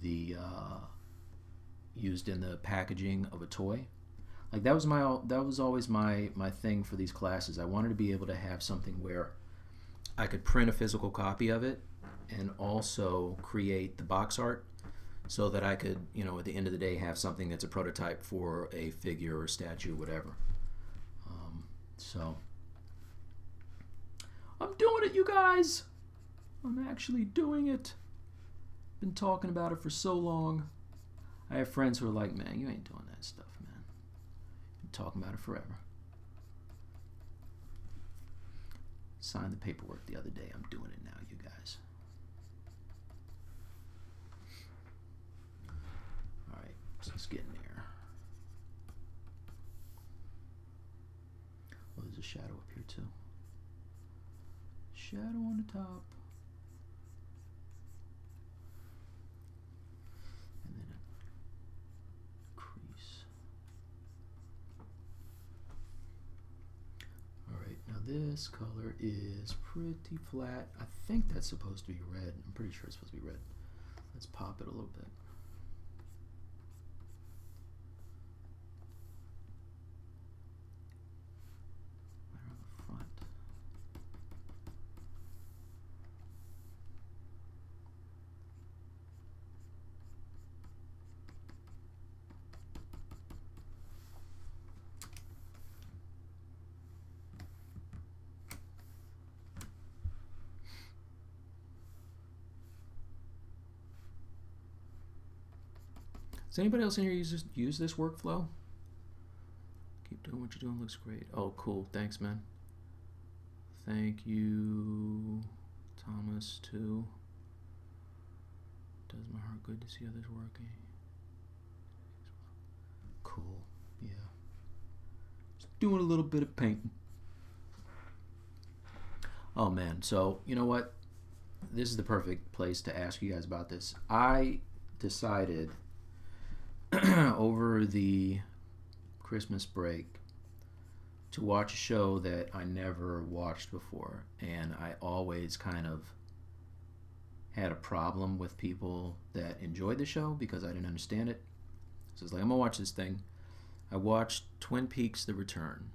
the used in the packaging of a toy. Like that was always my thing for these classes. I wanted to be able to have something where I could print a physical copy of it and also create the box art, so that I could, you know, at the end of the day have something that's a prototype for a figure or statue, whatever. So I'm doing it, you guys. I'm actually doing it. Been talking about it for so long. I have friends who are like, man, you ain't doing that stuff, man. Been talking about it forever. Signed the paperwork the other day. I'm doing it now, you guys. Alright, so let's get in there. Oh, there's a shadow up here too. Shadow on the top. And then a crease. Alright, now this color is pretty flat. I think that's supposed to be red. I'm pretty sure it's supposed to be red. Let's pop it a little bit. Right on the front. Does anybody else in here use this workflow? Keep doing what you're doing, looks great. Oh, cool. Thanks, man. Thank you, Thomas, too. Does my heart good to see others working. Cool, yeah. Just doing a little bit of painting. Oh, man. So, you know what? This is the perfect place to ask you guys about this. I decided over the Christmas break to watch a show that I never watched before, and I always kind of had a problem with people that enjoyed the show because I didn't understand it. So I was like, I'm gonna watch this thing. I watched Twin Peaks: The Return.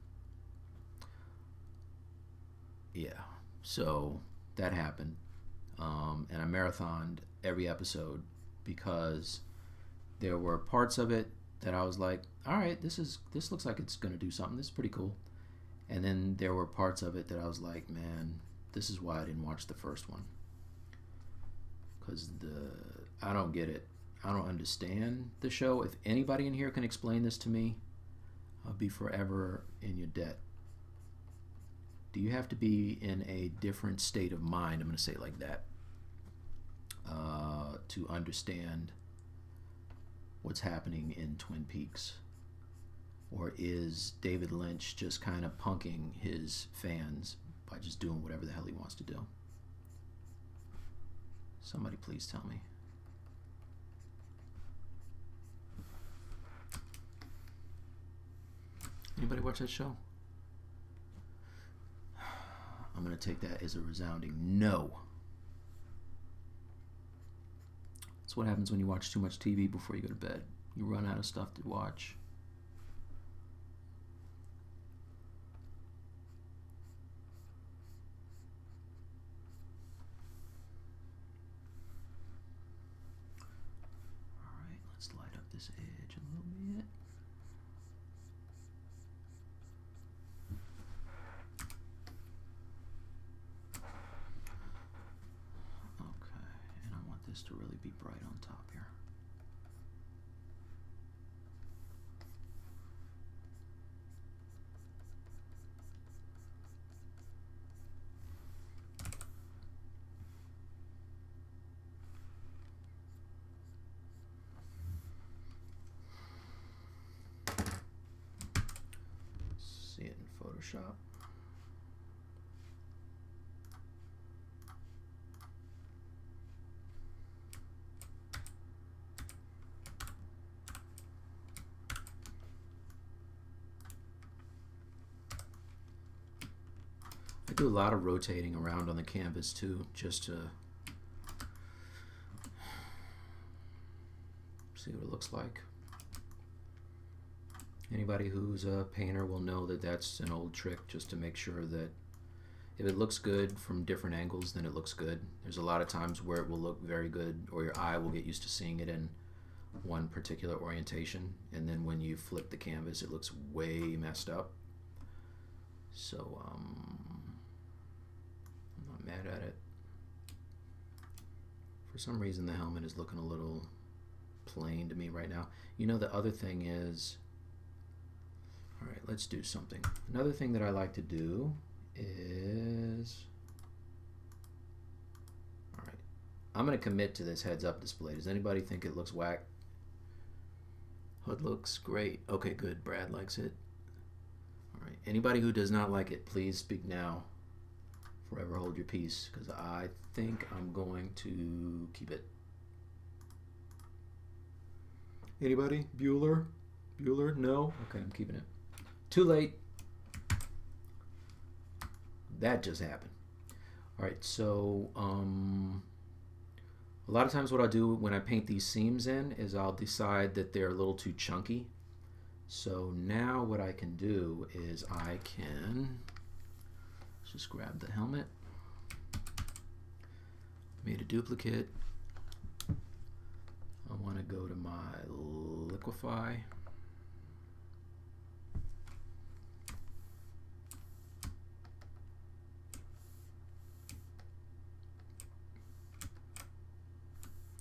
Yeah, so that happened, and I marathoned every episode because there were parts of it that I was like, all right, this looks like it's gonna do something. This is pretty cool. And then there were parts of it that I was like, man, this is why I didn't watch the first one, because I don't get it. I don't understand the show. If anybody in here can explain this to me, I'll be forever in your debt. Do you have to be in a different state of mind, I'm going to say it like that, to understand what's happening in Twin Peaks? Or is David Lynch just kind of punking his fans by just doing whatever the hell he wants to do? Somebody please tell me. Anybody watch that show? I'm going to take that as a resounding no. That's what happens when you watch too much TV before you go to bed. You run out of stuff to watch. All right, let's light up this edge a little bit. This to really be bright on top here. See it in Photoshop. I do a lot of rotating around on the canvas too, just to see what it looks like. Anybody who's a painter will know that that's an old trick, just to make sure that if it looks good from different angles, then it looks good. There's a lot of times where it will look very good, or your eye will get used to seeing it in one particular orientation, and then when you flip the canvas, it looks way messed up. So I'm not mad at it. For some reason the helmet is looking a little plain to me right now. You know, the other thing is, all right, let's do something. Another thing that I like to do is, all right, I'm going to commit to this heads up display. Does anybody think it looks whack? HUD looks great. Okay, good. Brad likes it. All right, anybody who does not like it, please speak now. Forever hold your peace, because I think I'm going to keep it. Anybody? Bueller? Bueller? No? Okay, I'm keeping it. Too late. That just happened. All right, so a lot of times what I'll do when I paint these seams in is I'll decide that they're a little too chunky. So now what I can do is I can just grab the helmet, made a duplicate. I want to go to my liquify.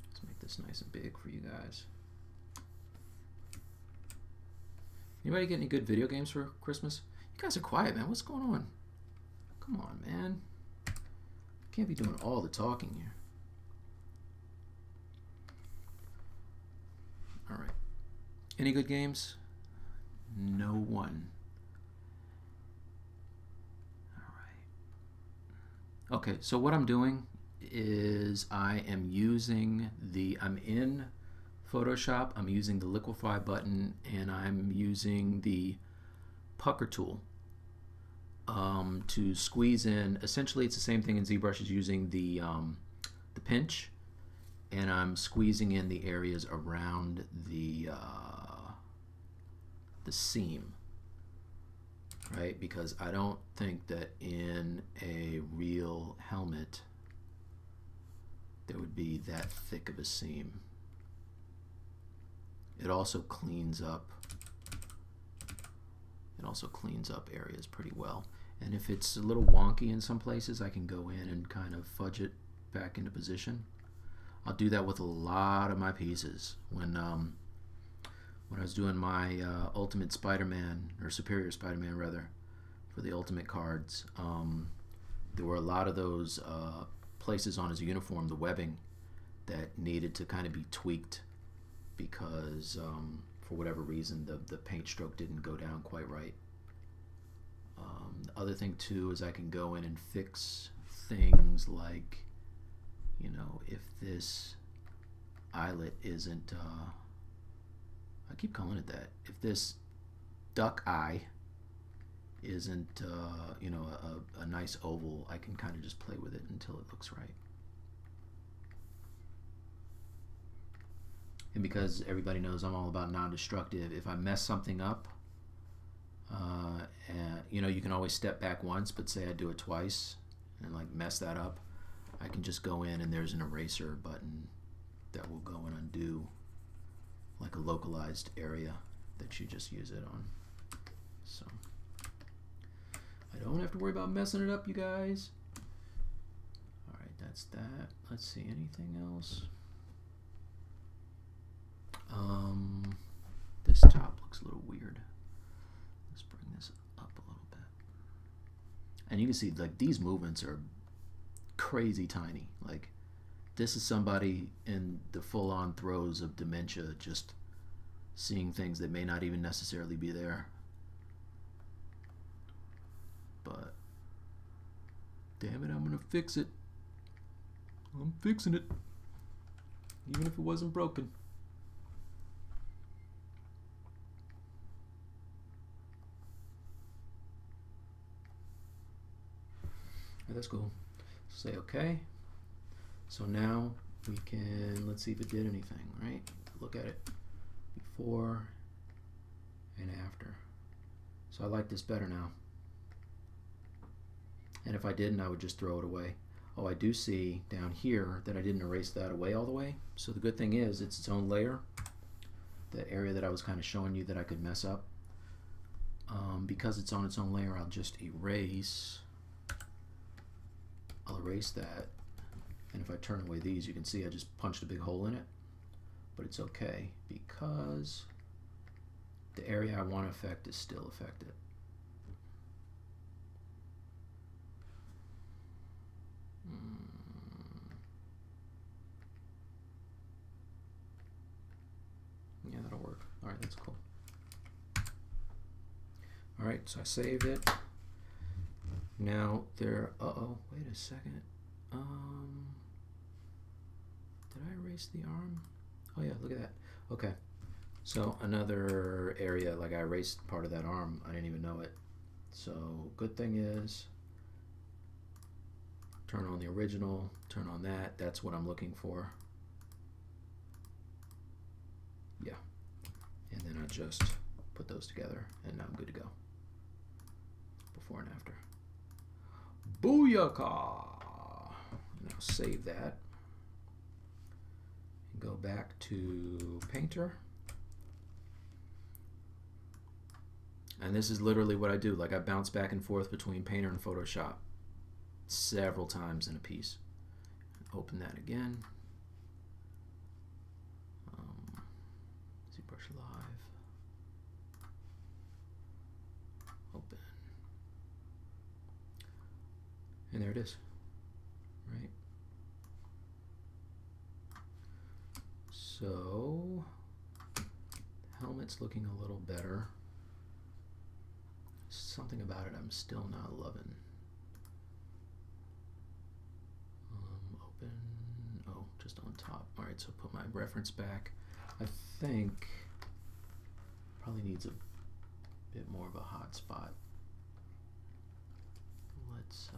Let's make this nice and big for you guys. Anybody get any good video games for Christmas? You guys are quiet, man. What's going on? Come on, man. Can't be doing all the talking here. All right. Any good games? No one. All right. Okay, so what I'm doing is I am using I'm in Photoshop, I'm using the liquify button, and I'm using the pucker tool to squeeze in. Essentially, it's the same thing in ZBrush as using the the pinch, and I'm squeezing in the areas around the seam, right? Because I don't think that in a real helmet there would be that thick of a seam. It also cleans up areas pretty well. And if it's a little wonky in some places, I can go in and kind of fudge it back into position. I'll do that with a lot of my pieces. When I was doing my Ultimate Spider-Man, or Superior Spider-Man rather, for the Ultimate cards, there were a lot of those places on his uniform, the webbing, that needed to kind of be tweaked because for whatever reason the paint stroke didn't go down quite right. The other thing too is I can go in and fix things like, you know, if this eyelet isn't, I keep calling it that, if this duck eye isn't, you know, a nice oval, I can kind of just play with it until it looks right. And because everybody knows I'm all about non-destructive, if I mess something up, and, you know, you can always step back once, but say I do it twice and like mess that up, I can just go in and there's an eraser button that will go and undo like a localized area that you just use it on. So I don't have to worry about messing it up, you guys. Alright, that's that. Let's see, anything else? This top looks a little weird. Let's bring this up a little bit. And you can see like these movements are crazy tiny. Like this is somebody in the full-on throes of dementia just seeing things that may not even necessarily be there. But damn it, I'm gonna fix it. I'm fixing it. Even if it wasn't broken. That's cool. Say okay. So now we can, let's see if it did anything, right? Look at it before and after. So I like this better now. And if I didn't, I would just throw it away. Oh, I do see down here that I didn't erase that away all the way. So the good thing is it's its own layer. The area that I was kind of showing you that I could mess up. Because it's on its own layer, I'll just erase. I'll erase that, and if I turn away these, you can see I just punched a big hole in it, but it's okay because the area I want to affect is still affected. Yeah, that'll work. All right, that's cool. All right, so I saved it. Now there, uh-oh, wait a second. Did I erase the arm? Oh yeah, look at that. Okay, so another area, like I erased part of that arm, I didn't even know it. So good thing is, turn on the original, turn on that, that's what I'm looking for. Yeah, and then I just put those together and now I'm good to go. Before and after. Booyaka! Now save that. And go back to Painter. And this is literally what I do. Like I bounce back and forth between Painter and Photoshop several times in a piece. Open that again. ZBrush Live. Open. And there it is, right? So, the helmet's looking a little better. Something about it I'm still not loving. Open, oh, just on top. All right, so put my reference back. I think probably needs a bit more of a hot spot. Let's,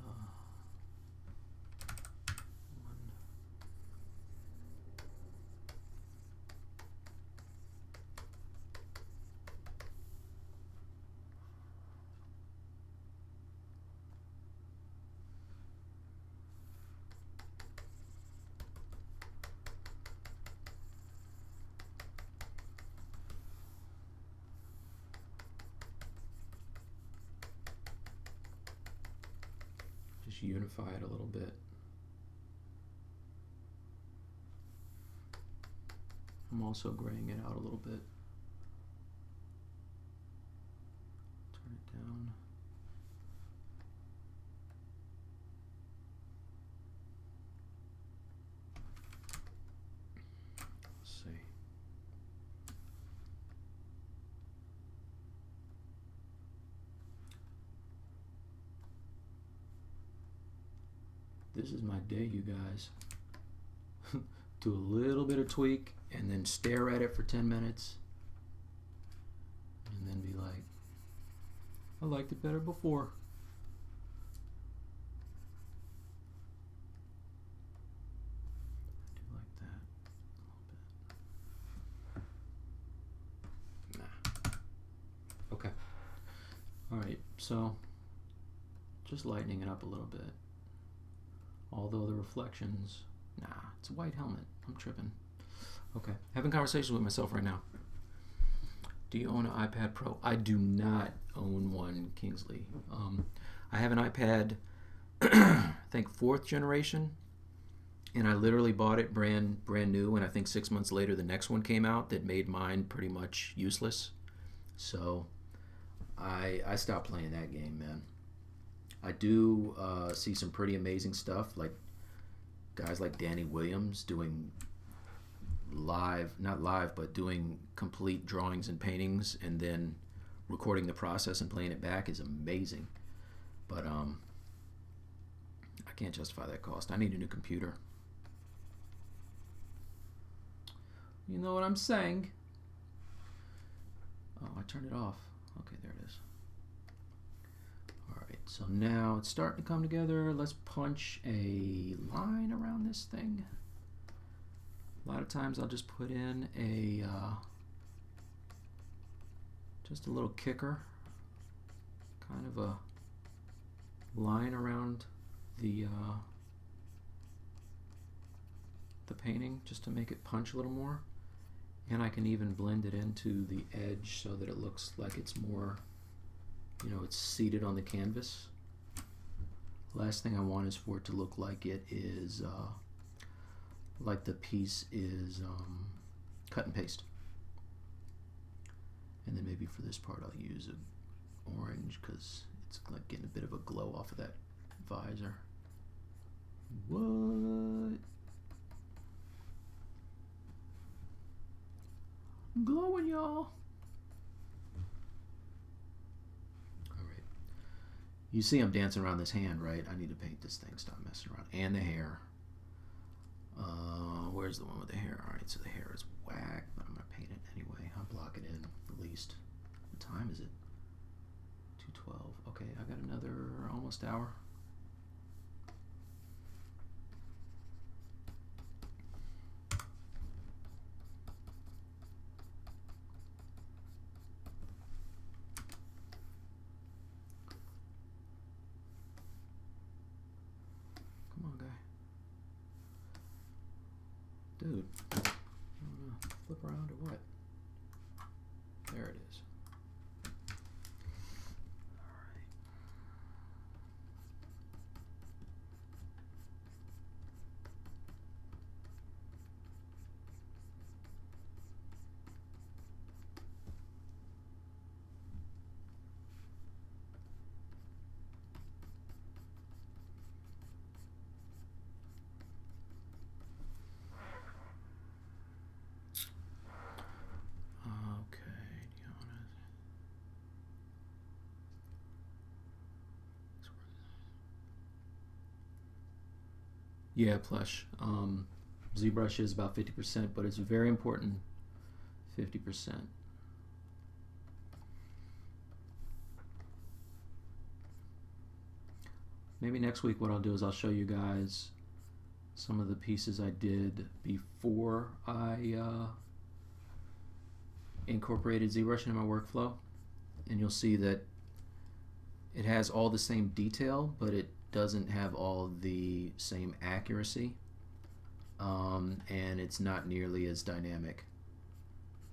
just unify it a little bit. I'm also graying it out a little bit. Turn it down. Let's see. This is my day, you guys. Do a little bit of tweak and then stare at it for 10 minutes and then be like, I liked it better before. I do like that a little bit. Nah. Okay. Alright, so just lightening it up a little bit. Although the reflections, nah, it's a white helmet. I'm tripping. Okay, having conversations with myself right now. Do you own an iPad Pro? I do not own one, Kingsley. I have an iPad, I think 4th generation, and I literally bought it brand new, and I think 6 months later the next one came out that made mine pretty much useless. So I stopped playing that game, man. I do see some pretty amazing stuff, like guys like Danny Williams doing not live, but doing complete drawings and paintings and then recording the process and playing it back is amazing. But I can't justify that cost. I need a new computer. You know what I'm saying? Oh, I turned it off. Okay, there it is. So now it's starting to come together. Let's punch a line around this thing. A lot of times I'll just put in a just a little kicker, kind of a line around the painting just to make it punch a little more. And I can even blend it into the edge so that it looks like it's more, you know, it's seated on the canvas. Last thing I want is for it to look like it is, like the piece is cut and paste. And then maybe for this part I'll use an orange because it's like getting a bit of a glow off of that visor. What? I'm glowing, y'all. You see I'm dancing around this hand, right? I need to paint this thing, stop messing around. And the hair. Where's the one with the hair? Alright, so the hair is whack, but I'm going to paint it anyway. I'll block it in at least. What time is it? 2:12. Okay, I got another almost hour. Dude, I don't know, flip around or what? There it is. Yeah, plush. ZBrush is about 50%, but it's very important 50%. Maybe next week what I'll do is I'll show you guys some of the pieces I did before I incorporated ZBrush into my workflow, and you'll see that it has all the same detail, but it doesn't have all the same accuracy, and it's not nearly as dynamic.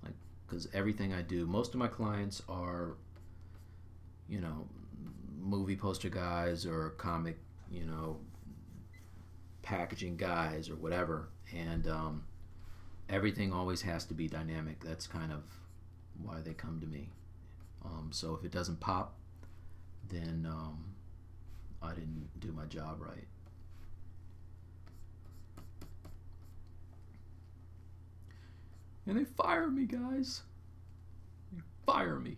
Like, because everything I do, most of my clients are, you know, movie poster guys or comic you know, packaging guys or whatever, and everything always has to be dynamic. That's kind of why they come to me. So if it doesn't pop, then I didn't do my job right. And they fire me, guys. They fire me.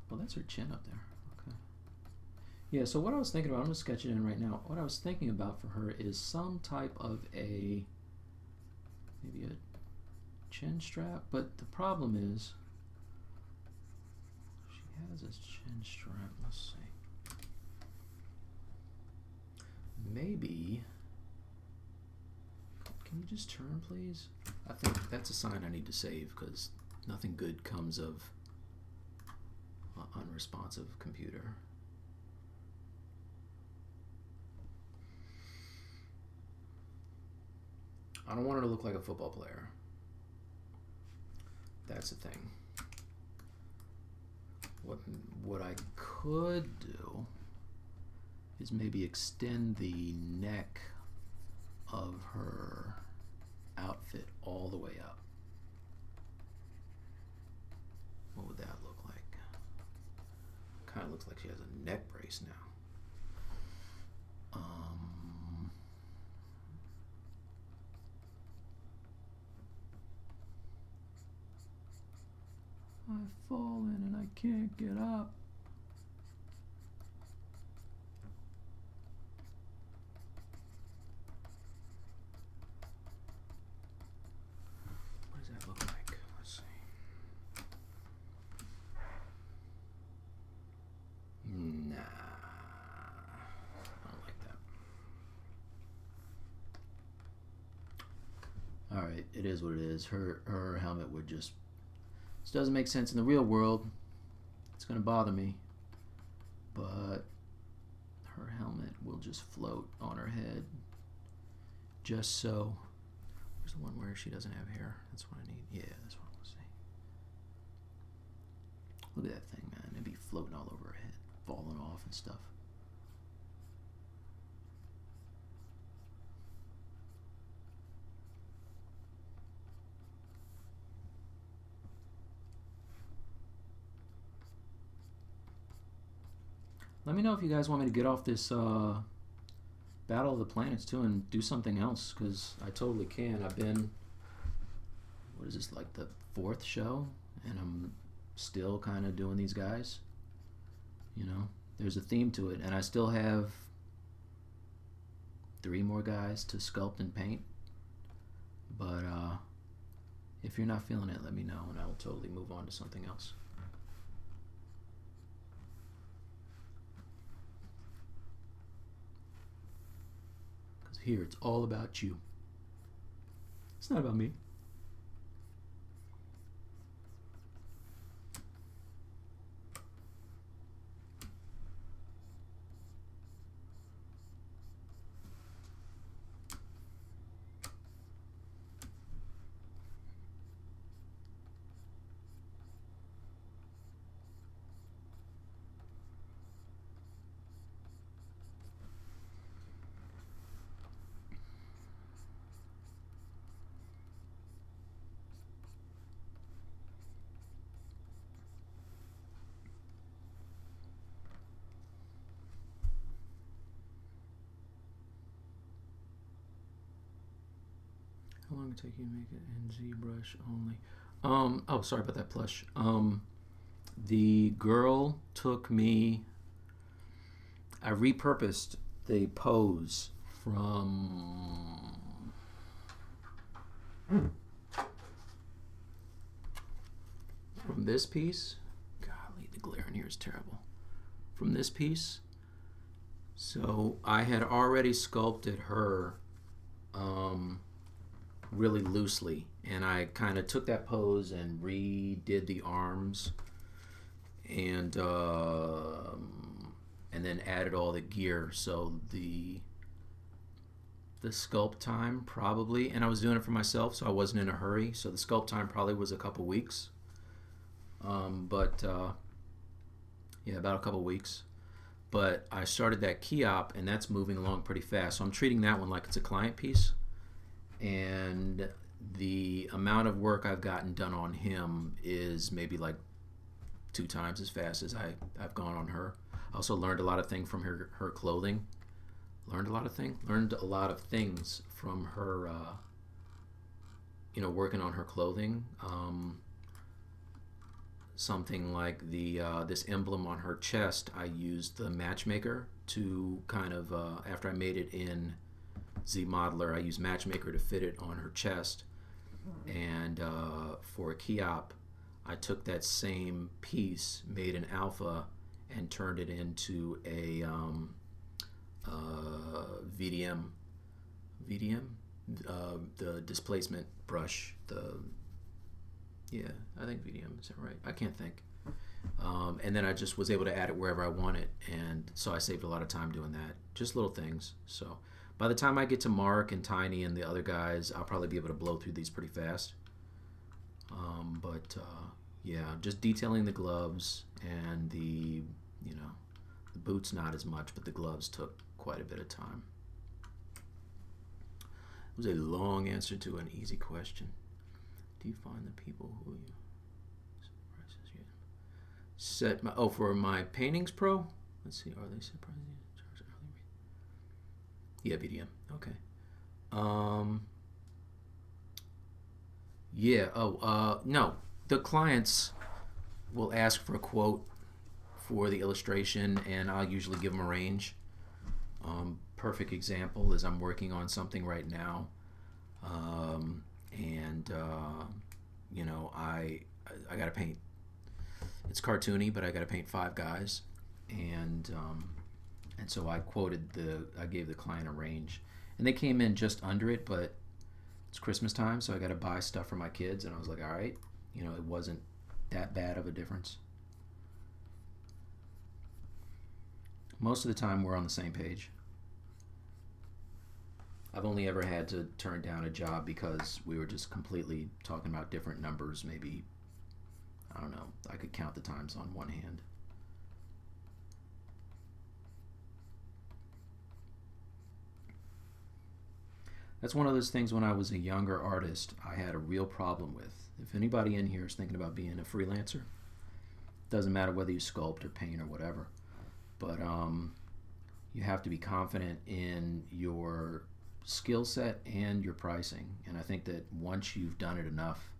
Well, that's her chin up there. Okay. Yeah, so what I was thinking about, I'm going to sketch it in right now. What I was thinking about for her is some type of maybe a chin strap. But the problem is, she has a chin strap. Let's see. Maybe, can you just turn, please? I think that's a sign I need to save, because nothing good comes of an unresponsive computer. I don't want her to look like a football player. That's the thing. What I could do is maybe extend the neck of her outfit all the way up. What would that look like? Kind of looks like she has a neck brace now. I've fallen and I can't get up. What does that look like? Let's see. Nah, I don't like that. All right, it is what it is. Her helmet would just. This doesn't make sense in the real world. It's going to bother me. But her helmet will just float on her head. Just so. Where's the one where she doesn't have hair? That's what I need. Yeah, that's what I want to see. Look at that thing, man. It'd be floating all over her head, falling off and stuff. Let me know if you guys want me to get off this Battle of the Planets too and do something else, because I totally can. I've been, what is this, like the 4th show, and I'm still kind of doing these guys. You know, there's a theme to it, and I still have 3 more guys to sculpt and paint. But if you're not feeling it, let me know, and I will totally move on to something else. Here, it's all about you. It's not about me. How long did it take you to make it in ZBrush only? Oh, sorry about that plush. The girl took me, I repurposed the pose from this piece. Golly, the glare in here is terrible. From this piece. So I had already sculpted her really loosely, and I kind of took that pose and redid the arms and then added all the gear. So the sculpt time probably, and I was doing it for myself, so I wasn't in a hurry, so the sculpt time probably was a couple weeks. Yeah, about a couple weeks. But I started that key op, and that's moving along pretty fast. So I'm treating that one like it's a client piece. And the amount of work I've gotten done on him is maybe like 2 times as fast as I've gone on her. I also learned a lot of things from her clothing. Learned a lot of things from her, working on her clothing. Something like this emblem on her chest, I used the Matchmaker to kind of, after I made it in ZModeler, I used Matchmaker to fit it on her chest. And for a key op, I took that same piece, made an alpha, and turned it into a VDM, the displacement brush. I think VDM, is that right? I can't think. And then I just was able to add it wherever I want it, and so I saved a lot of time doing that. Just little things. So by the time I get to Mark and Tiny and the other guys, I'll probably be able to blow through these pretty fast. Just detailing the gloves and the boots not as much, but the gloves took quite a bit of time. It was a long answer to an easy question. Do you find the people who you set for my Paintings Pro? Let's see, are they set prices? Yeah, VDM. Okay. No. The clients will ask for a quote for the illustration, and I'll usually give them a range. Perfect example is I'm working on something right now, I got to paint. It's cartoony, but I got to paint 5 guys, and so I gave the client a range, and they came in just under it, but it's Christmas time, so I got to buy stuff for my kids, and I was like, all right, it wasn't that bad of a difference. Most of the time, we're on the same page. I've only ever had to turn down a job because we were just completely talking about different numbers. Maybe, I don't know, I could count the times on one hand. That's one of those things when I was a younger artist I had a real problem with. If anybody in here is thinking about being a freelancer, doesn't matter whether you sculpt or paint or whatever, but you have to be confident in your skill set and your pricing. And I think that once you've done it enough,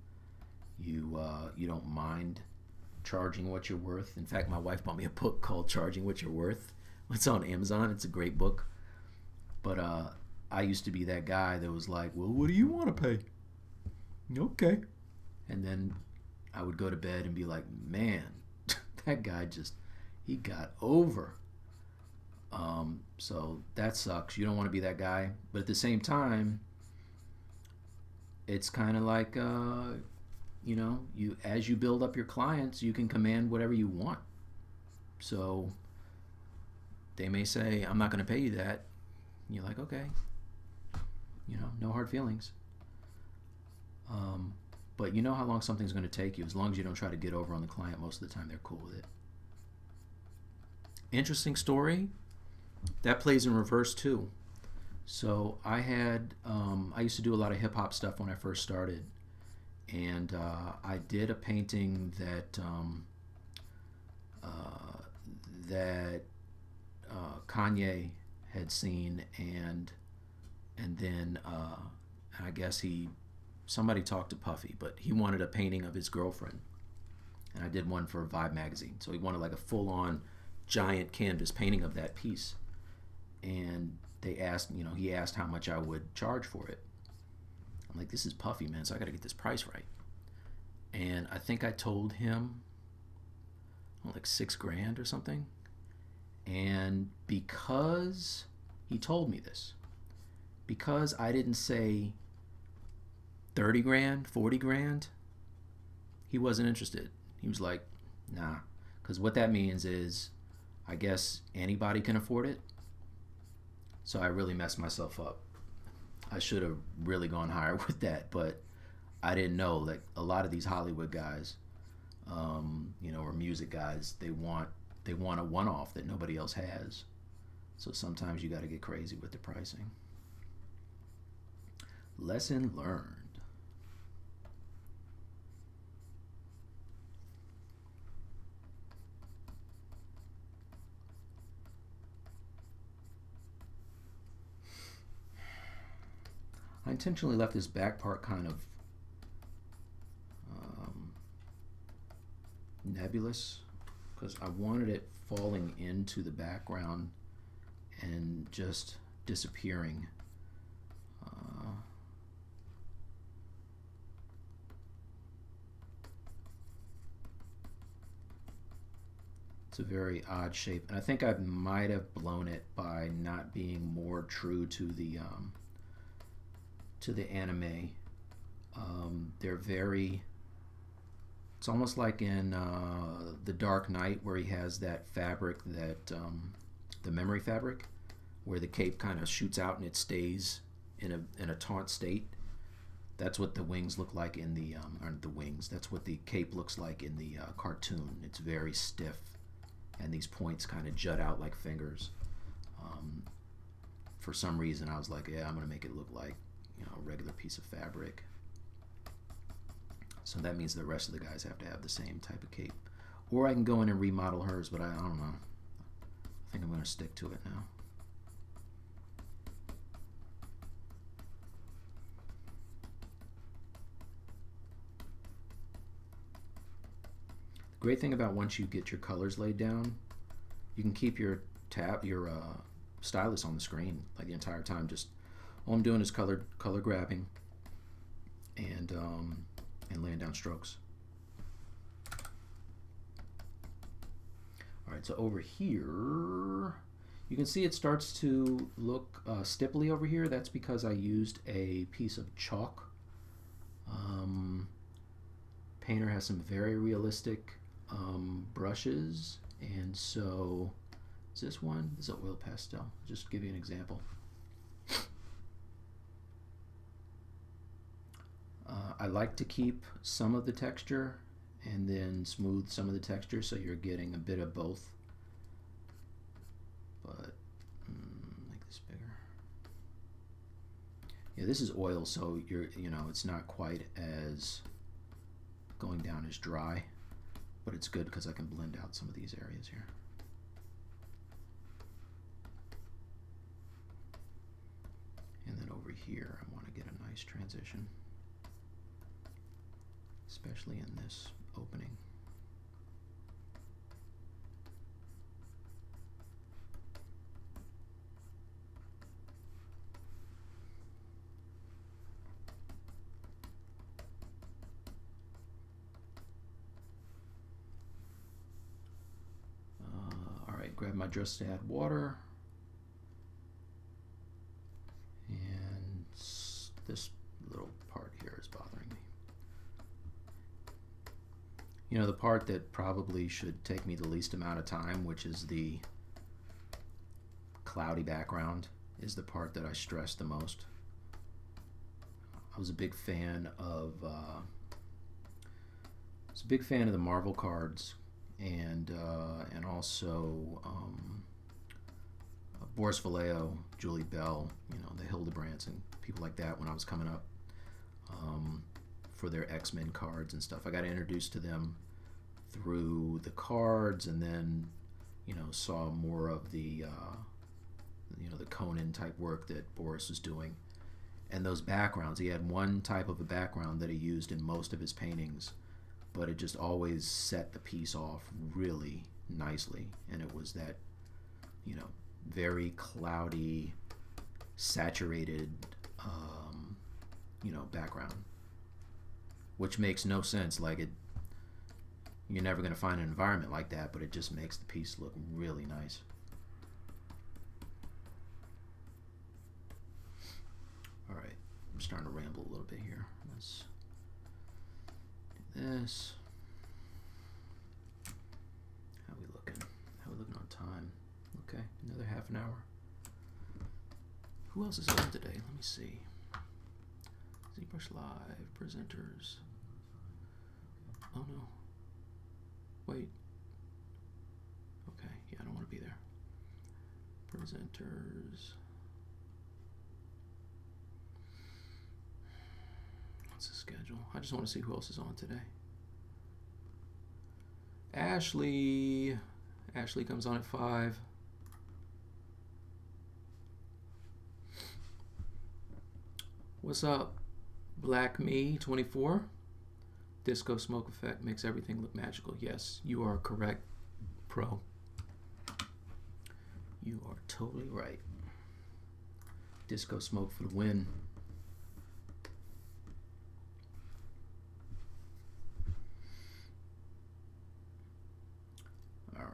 you don't mind charging what you're worth. In fact, my wife bought me a book called Charging What You're Worth. It's on Amazon. It's a great book. But I used to be that guy that was like, well, what do you want to pay? Okay. And then I would go to bed and be like, man, that guy he got over. So that sucks. You don't want to be that guy. But at the same time, it's kind of like, as you build up your clients, you can command whatever you want. So they may say, I'm not going to pay you that. And you're like, okay, no hard feelings. But you know how long something's going to take you. As long as you don't try to get over on the client, most of the time they're cool with it. Interesting story. That plays in reverse too. So I used to do a lot of hip hop stuff when I first started, and I did a painting that Kanye had seen, and then I guess somebody talked to Puffy, but he wanted a painting of his girlfriend, and I did one for Vibe magazine. So he wanted like a full-on giant canvas painting of that piece. And they asked, he asked how much I would charge for it. I'm like, this is Puffy, man, so I got to get this price right. And I think I told him like $6,000 or something. And because he told me this, because I didn't say $30,000, $40,000, he wasn't interested. He was like, nah, because what that means is, I guess anybody can afford it. So I really messed myself up. I should have really gone higher with that, but I didn't know. Like a lot of these Hollywood guys, or music guys, they want they want a one-off that nobody else has. So sometimes you got to get crazy with the pricing. Lesson learned. I intentionally left this back part kind of nebulous because I wanted it falling into the background and just disappearing. It's a very odd shape, and I think I might have blown it by not being more true to the anime. They're very. It's almost like in The Dark Knight, where he has that fabric, that the memory fabric, where the cape kind of shoots out and it stays in a taut state. That's what the wings look like in the aren't the wings. That's what the cape looks like in the cartoon. It's very stiff, and these points kind of jut out like fingers. For some reason, I was like, yeah, I'm gonna make it look like, you know, a regular piece of fabric. So that means the rest of the guys have to have the same type of cape. Or I can go in and remodel hers, but I don't know. I think I'm going to stick to it now. The great thing about once you get your colors laid down, you can keep your stylus on the screen like the entire time. Just all I'm doing is color grabbing and laying down strokes. All right, so over here, you can see it starts to look stipply over here. That's because I used a piece of chalk. Painter has some very realistic brushes, and so is this one? This is an oil pastel. Just to give you an example. I like to keep some of the texture and then smooth some of the texture, so you're getting a bit of both. But make this bigger. Yeah, this is oil, so it's not quite as going down as dry, but it's good because I can blend out some of these areas here. And then over here, I want to get a nice transition, especially in this opening. All right, grab my just add water. And this little part here is bothering me. You know, the part that probably should take me the least amount of time, which is the cloudy background, is the part that I stress the most. I was a big fan of the Marvel cards, and also Boris Vallejo, Julie Bell, you know, the Hildebrands and people like that when I was coming up. For their X-Men cards and stuff. I got introduced to them through the cards, and then, you know, saw more of the the Conan type work that Boris was doing. And those backgrounds, he had one type of a background that he used in most of his paintings, but it just always set the piece off really nicely. And it was that, you know, very cloudy, saturated, background, which makes no sense. Like, you're never going to find an environment like that, but it just makes the piece look really nice. All right, I'm starting to ramble a little bit here. Let's do this. How we looking? How we looking on time? Okay, another half an hour. Who else is on today? Let me see. ZBrush Live, presenters. Oh no. Wait. Okay. Yeah, I don't want to be there. Presenters. What's the schedule? I just want to see who else is on today. Ashley. Ashley comes on at 5. What's up, Black Me 24? Disco smoke effect makes everything look magical. Yes, you are correct, Pro. You are totally right. Disco smoke for the win. All right.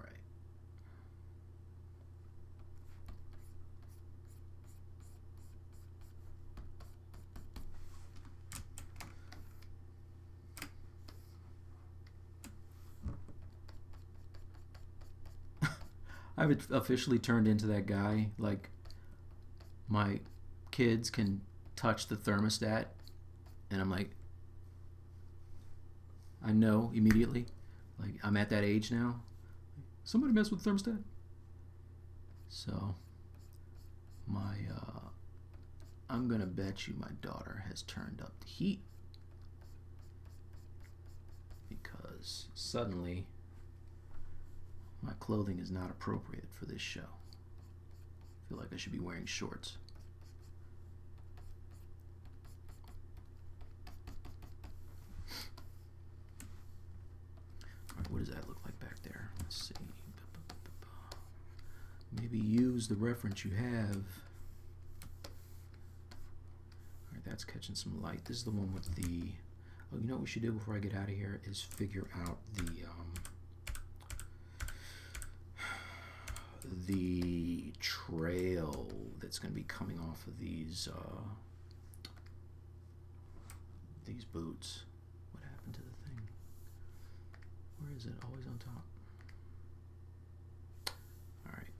I've officially turned into that guy. Like, my kids can touch the thermostat, and I'm like, I know immediately. Like, I'm at that age now. Somebody mess with the thermostat. So, I'm gonna bet you my daughter has turned up the heat, because suddenly my clothing is not appropriate for this show. I feel like I should be wearing shorts. All right, what does that look like back there? Let's see. Maybe use the reference you have. All right, that's catching some light. This is the one with the... Oh, you know what we should do before I get out of here is figure out the trail that's going to be coming off of these boots. What happened to the thing? Where is it? Always on top. All right.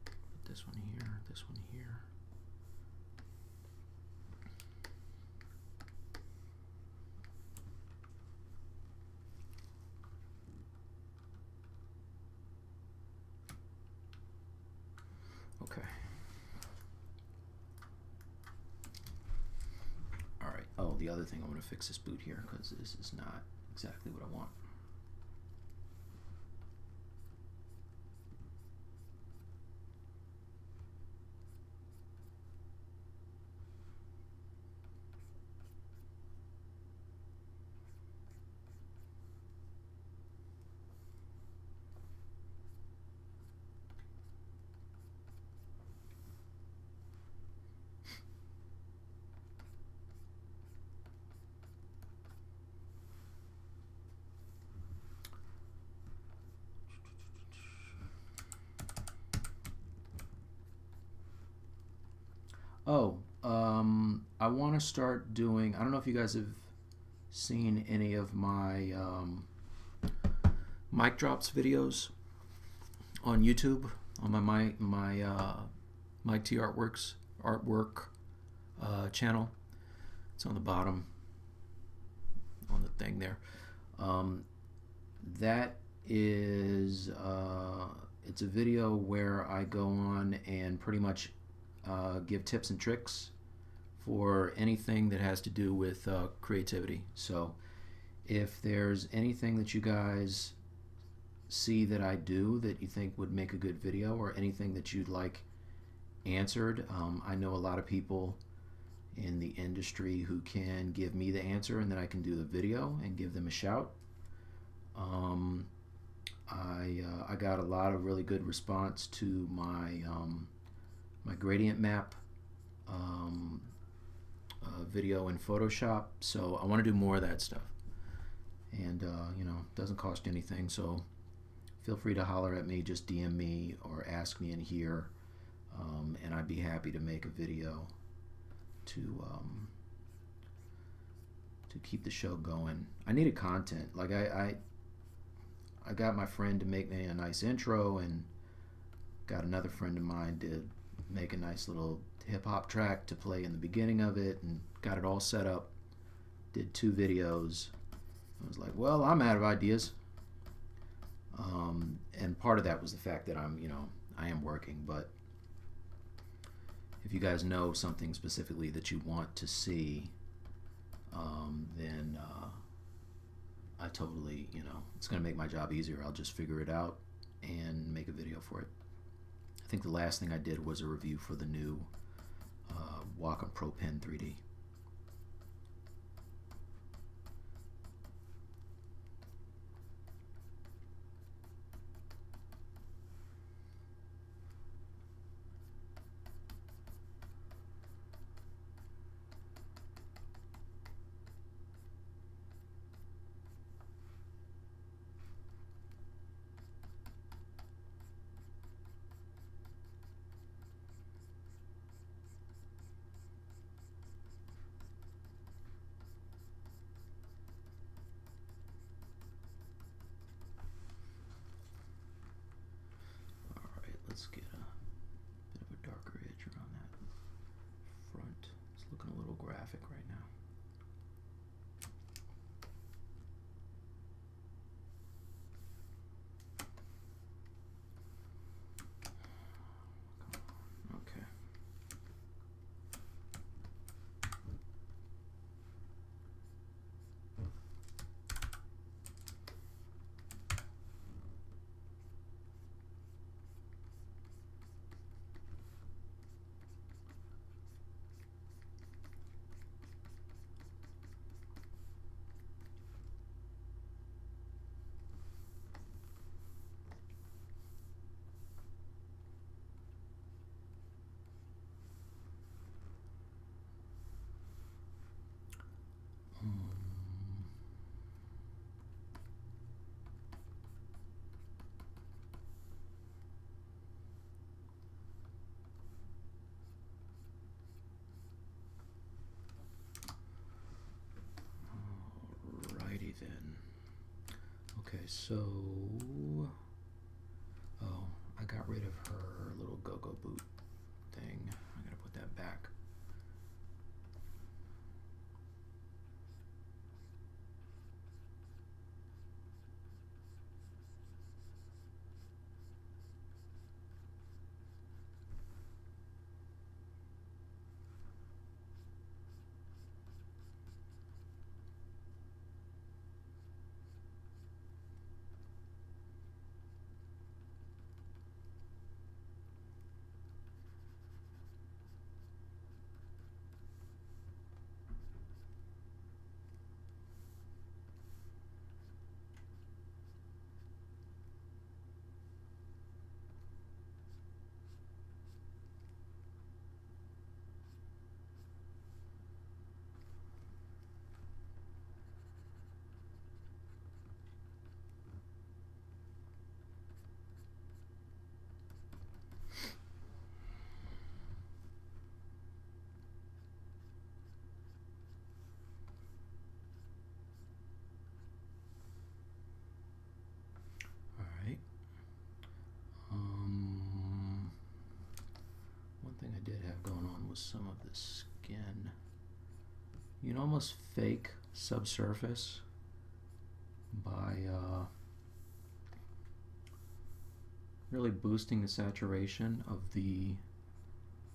Put this one here, this one here. Okay. All right. Oh, the other thing, I want to fix this boot here because this is not exactly what I want. Oh, I want to start doing, I don't know if you guys have seen any of my mic drops videos on YouTube, on my Mike T artwork channel. It's on the bottom on the thing there. That is it's a video where I go on and pretty much give tips and tricks for anything that has to do with creativity. So if there's anything that you guys see that I do that you think would make a good video, or anything that you'd like answered, I know a lot of people in the industry who can give me the answer, and then I can do the video and give them a shout. I got a lot of really good response to my my gradient map video in Photoshop, so I want to do more of that stuff. And you know, it doesn't cost anything, so feel free to holler at me, just DM me or ask me in here, and I'd be happy to make a video to keep the show going. I needed content. Like I got my friend to make me a nice intro, and got another friend of mine to make a nice little hip-hop track to play in the beginning of it, and got it all set up. Did 2 videos. I was like, well, I'm out of ideas. And part of that was the fact that I am working, but if you guys know something specifically that you want to see, then I totally, it's going to make my job easier. I'll just figure it out and make a video for it. I think the last thing I did was a review for the new Wacom Pro Pen 3D. Let's get a bit of a darker edge around that front. It's looking a little graphic right now. Okay. Then. Okay, so I got rid of her little go-go boot thing. I gotta put that back. I did have going on was some of the skin. You can almost fake subsurface by really boosting the saturation of the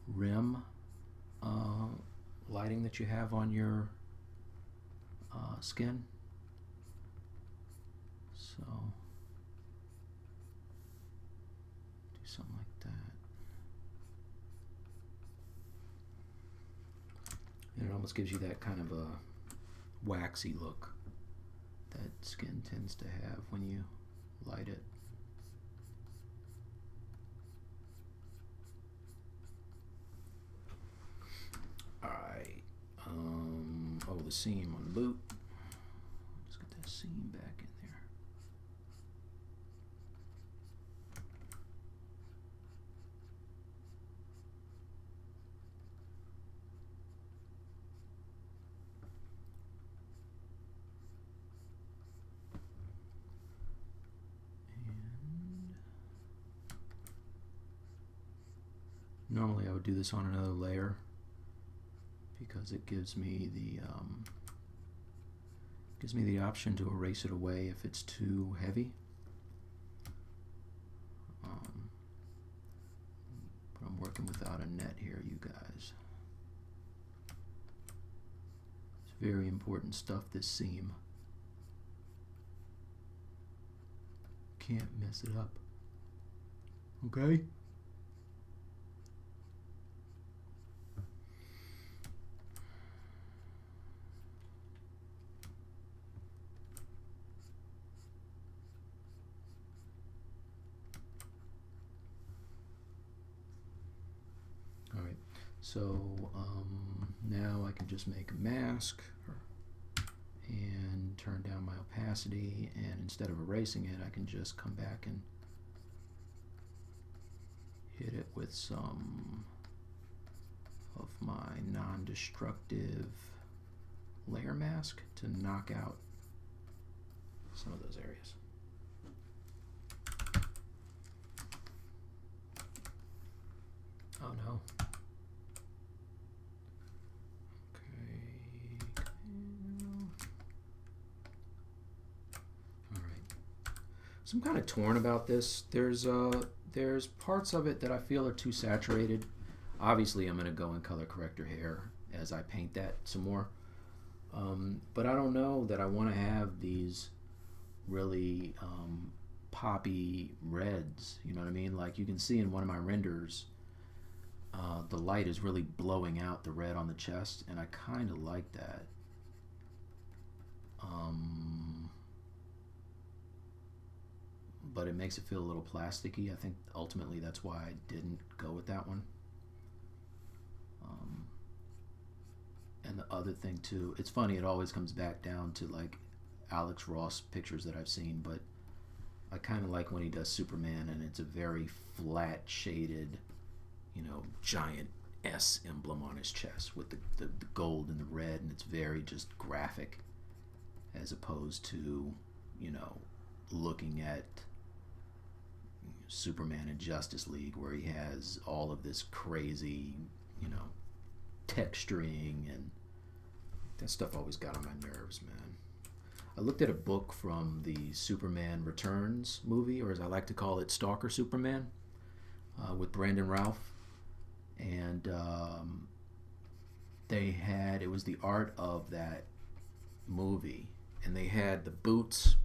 rim lighting that you have on your skin. So do something like that. And it almost gives you that kind of a waxy look that skin tends to have when you light it. Alright, oh, the seam on the boot. Let's get that seam back in there. Normally I would do this on another layer because it gives me the option to erase it away if it's too heavy. at here, you guys. It's very important stuff, this seam. Can't mess it up. Okay? Alright, so now I can just make a mask and turn down my opacity, and instead of erasing it, I can just come back and hit it with some of my non-destructive layer mask to knock out some of those areas. Oh no. Okay. All right. So I'm kind of torn about this. There's parts of it that I feel are too saturated. Obviously, I'm going to go in color corrector here as I paint that some more. But I don't know that I want to have these really poppy reds. You know what I mean? Like you can see in one of my renders, the light is really blowing out the red on the chest, and I kind of like that. But it makes it feel a little plasticky. I think ultimately that's why I didn't go with that one. And the other thing too, it's funny, it always comes back down to like Alex Ross pictures that I've seen, but I kind of like when he does Superman and it's a very flat shaded, you know, giant S emblem on his chest with the gold and the red, and it's very just graphic, as opposed to, you know, looking at Superman in Justice League where he has all of this crazy, you know, texturing, and that stuff always got on my nerves, man. I looked at a book from the Superman Returns movie, or as I like to call it, Stalker Superman, with Brandon Routh, and it was the art of that movie, and they had the boots,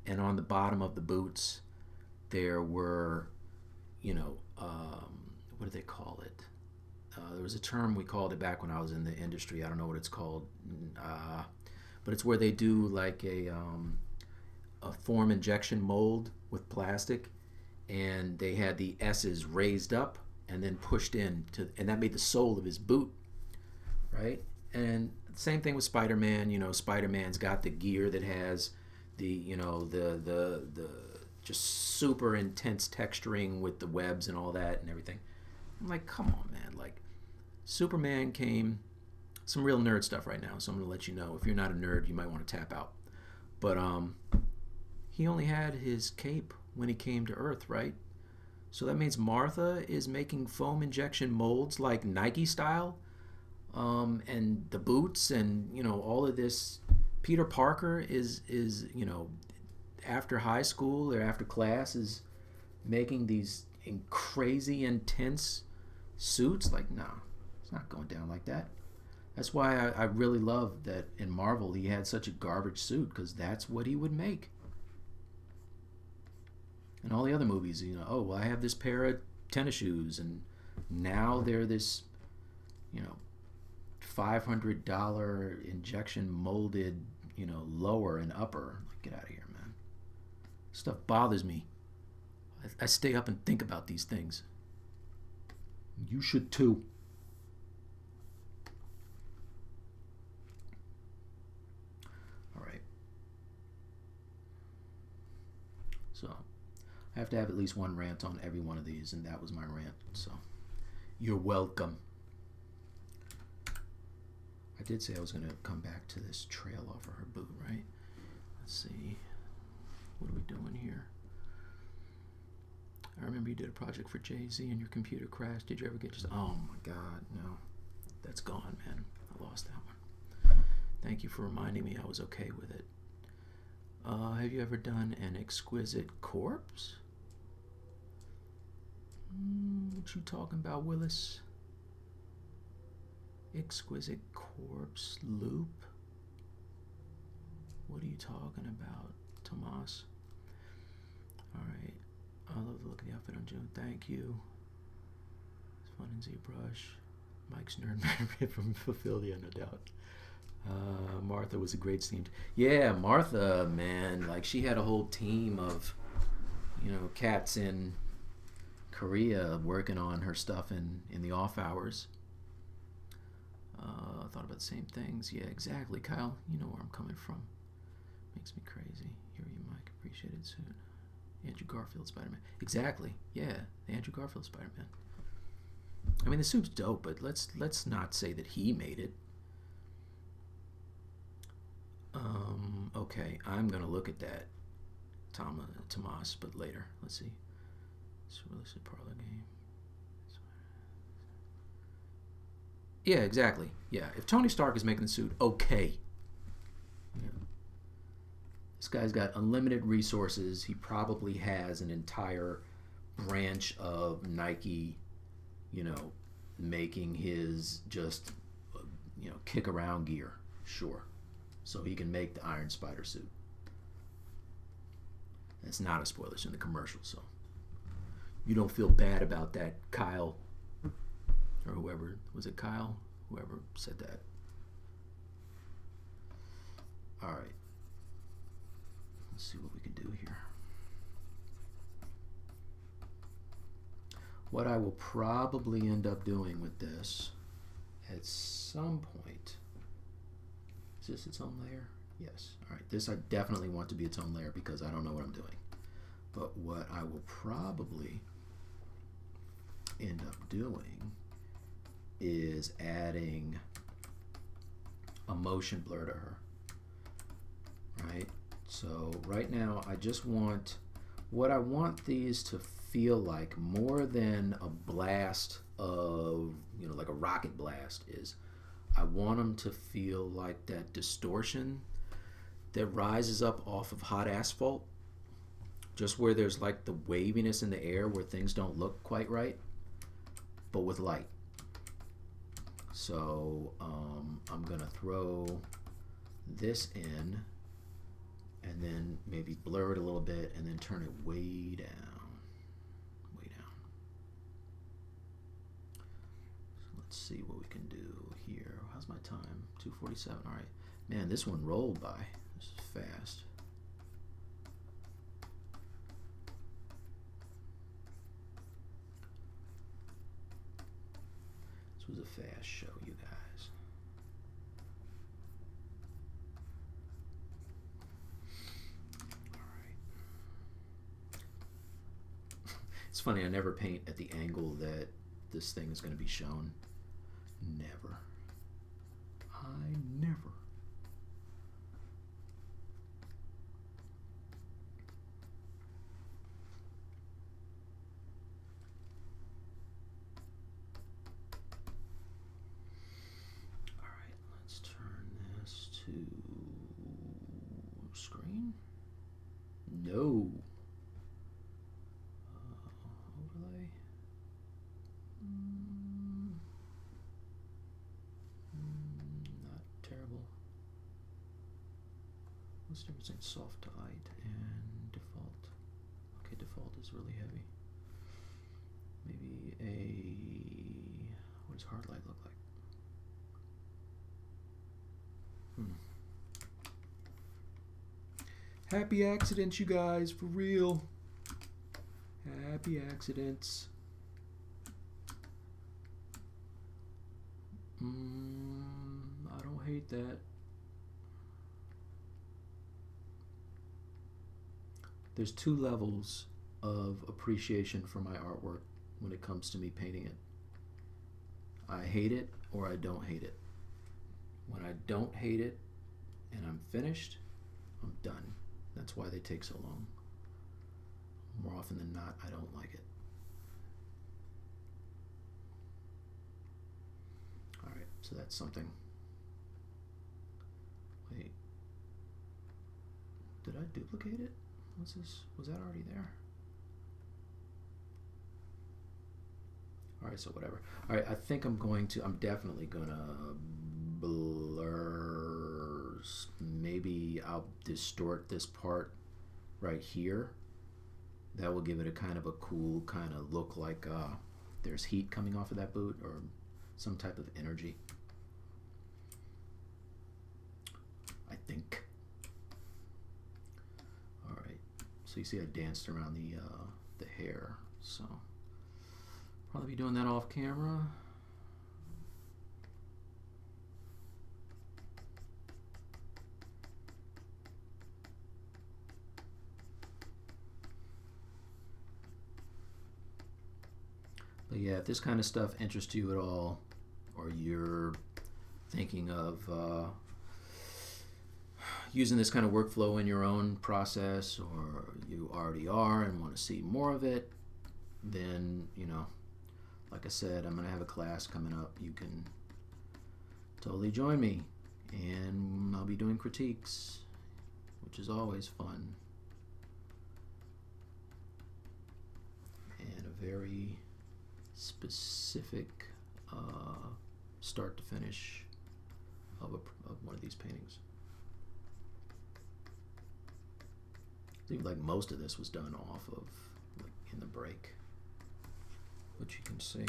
and on the bottom of the boots there were, you know, what do they call it? There was a term we called it back when I was in the industry. I don't know what it's called, but it's where they do like a form injection mold with plastic, and they had the S's raised up and then pushed in and that made the sole of his boot, right? And same thing with Spider-Man. You know, Spider-Man's got the gear that has the, you know, the just super intense texturing with the webs and all that and everything. I'm like, come on, man. Like, Superman came, some real nerd stuff right now, so I'm gonna let you know. If you're not a nerd, you might want to tap out. But he only had his cape when he came to Earth, right? So that means Martha is making foam injection molds like Nike style, and the boots, and, you know, all of this. Peter Parker is you know, after high school or after class is making these crazy intense suits. Like, no, it's not going down like that. That's why I really love that in Marvel he had such a garbage suit, because that's what he would make. In all the other movies, you know, oh, well, I have this pair of tennis shoes, and now they're this, you know, $500 injection molded, you know, lower and upper. Like, get out of here, man. Stuff bothers me. I stay up and think about these things. You should too. All right. So I have to have at least one rant on every one of these, and that was my rant. So you're welcome. I did say I was going to come back to this trail off of her boot, right? Let's see. What are we doing here? I remember you did a project for Jay-Z and your computer crashed. Did you ever get just... Oh my God, no. That's gone, man. I lost that one. Thank you for reminding me I was okay with it. Have you ever done an exquisite corpse? What you talking about, Willis? Exquisite corpse loop. What are you talking about, Tomas? All right. I love the look of the outfit on June. Thank you. It's fun in ZBrush. Mike's nerd from Fulfillia, no doubt. Martha was a great steamed. Yeah, Martha, man, like she had a whole team of, you know, cats in Korea working on her stuff in the off hours. Thought about the same things. Yeah, exactly, Kyle. You know where I'm coming from. Makes me crazy. Hear you, Mike. Appreciate it soon. Andrew Garfield Spider-Man. Exactly. Yeah, the Andrew Garfield Spider-Man. I mean, the suit's dope, but let's not say that he made it. Okay, I'm gonna look at that, Tomas, but later. Let's see. It's a realistic parlor game. Yeah, exactly. Yeah, if Tony Stark is making the suit, okay. Yeah. This guy's got unlimited resources. He probably has an entire branch of Nike, you know, making his just, you know, kick around gear. Sure. So he can make the Iron Spider suit. That's not a spoiler, it's in the commercial, so you don't feel bad about that, Kyle, or whoever. Was it Kyle? Whoever said that. All right. Let's see what we can do here. What I will probably end up doing with this at some point. Is this its own layer? Yes. All right. This I definitely want to be its own layer because I don't know what I'm doing. But what I will probably end up doing is adding a motion blur to her. Right? So right now I just want, what I want these to feel like more than a blast of, you know, like a rocket blast is, I want them to feel like that distortion that rises up off of hot asphalt, just where there's like the waviness in the air where things don't look quite right, but with light. So I'm gonna throw this in and then maybe blur it a little bit and then turn it way down, way down. So let's see what we can do here. How's my time? 2:47. All right. Man, this one rolled by. This is fast. This was a fast show, you guys. All right. It's funny, I never paint at the angle that this thing is going to be shown. Never. I never. All right, let's turn this to screen. No. Overlay. Not terrible. What's the difference between soft to light and default? Okay, default is really heavy. Maybe what does hard light look like? Happy accidents, you guys, for real. Happy accidents. I don't hate that. There's two levels of appreciation for my artwork when it comes to me painting it. I hate it or I don't hate it. When I don't hate it and I'm finished, I'm done. That's why they take so long. More often than not, I don't like it. All right, so that's something. Wait, did I duplicate it? What's this? Was that already there? All right, so whatever. All right, I think I'm definitely going to blur. Maybe I'll distort this part right here. That will give it a kind of a cool kind of look, like there's heat coming off of that boot or some type of energy. I think. All right, so you see I danced around the hair, so probably be doing that off camera. But yeah, if this kind of stuff interests you at all, or you're thinking of using this kind of workflow in your own process, or you already are and want to see more of it, then, you know, like I said, I'm going to have a class coming up. You can totally join me, and I'll be doing critiques, which is always fun. And a very specific start to finish of one of these paintings. I think like most of this was done off of like in the break, which you can see.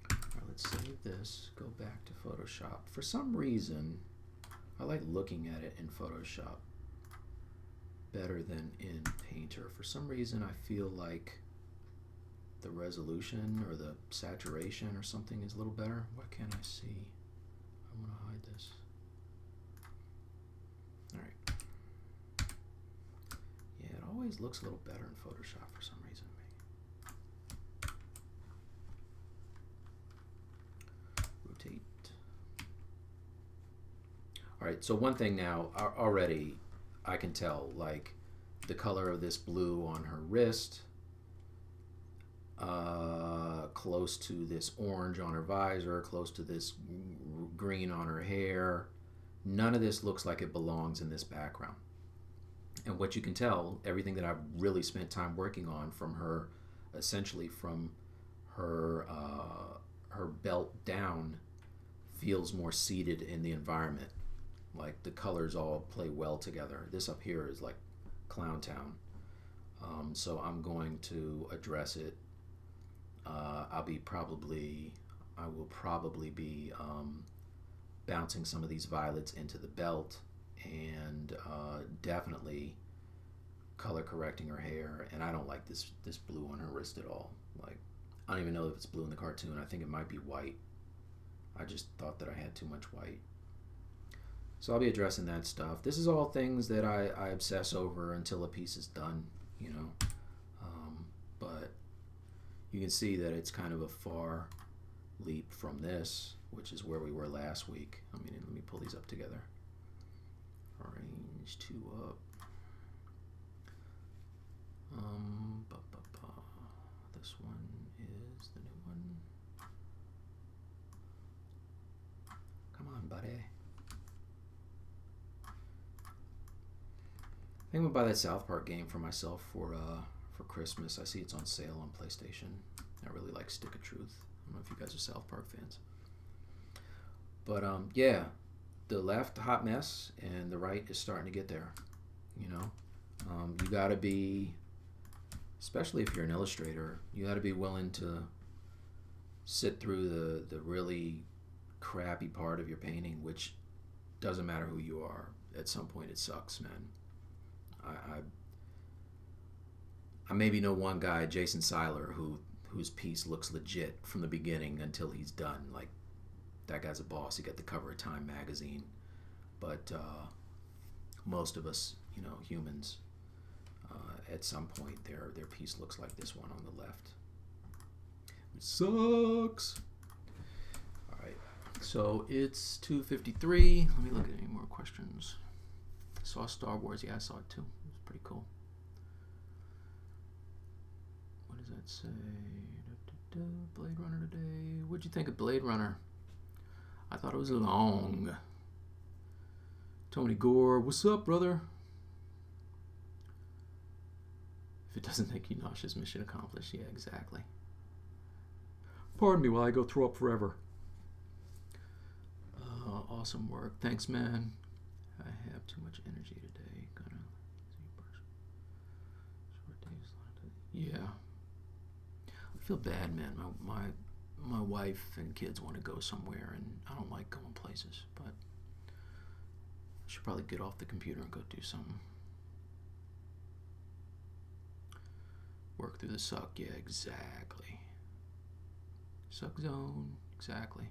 All right, let's save this, go back to Photoshop. For some reason, I like looking at it in Photoshop better than in Painter. For some reason, I feel like the resolution or the saturation or something is a little better. What can I see? I want to hide this. All right. Yeah, it always looks a little better in Photoshop for some reason to me. Rotate. All right, so one thing now, already I can tell, like, the color of this blue on her wrist, close to this orange on her visor, close to this green on her hair. None of this looks like it belongs in this background. And what you can tell, everything that I've really spent time working on from her, essentially from her her belt down, feels more seated in the environment. Like the colors all play well together. This up here is like Clown Town. So I'm going to address it. I will probably be bouncing some of these violets into the belt, and definitely color correcting her hair. And I don't like this blue on her wrist at all. Like, I don't even know if it's blue in the cartoon. I think it might be white. I just thought that I had too much white. So I'll be addressing that stuff. This is all things that I obsess over until a piece is done, you know. But you can see that it's kind of a far leap from this, which is where we were last week. I mean, let me pull these up together. Arrange two up. This one is the new one. Come on, buddy. I think I'm gonna buy that South Park game for myself for Christmas. I see it's on sale on PlayStation. I really like Stick of Truth. I don't know if you guys are South Park fans. But yeah, the left, hot mess, and the right is starting to get there. You know, you gotta be, especially if you're an illustrator, you gotta be willing to sit through the really crappy part of your painting, which doesn't matter who you are. At some point it sucks, man. I maybe know one guy, Jason Seiler, whose piece looks legit from the beginning until he's done. Like, that guy's a boss. He got the cover of Time magazine. But most of us, you know, humans, at some point their piece looks like this one on the left. It sucks. All right, so it's 2:53. Let me look at any more questions. Saw Star Wars. Yeah, I saw it too. It was pretty cool. What does that say? Blade Runner today. What'd you think of Blade Runner? I thought it was long. Tony Gore, what's up, brother? If it doesn't make you nauseous, mission accomplished. Yeah, exactly. Pardon me while I go throw up forever. Awesome work. Thanks, man. I have too much energy today. Gonna ZBrush. Short days, yeah. I feel bad, man. My wife and kids want to go somewhere, and I don't like going places, but I should probably get off the computer and go do something. Work through the suck. Yeah, exactly. Suck zone. Exactly.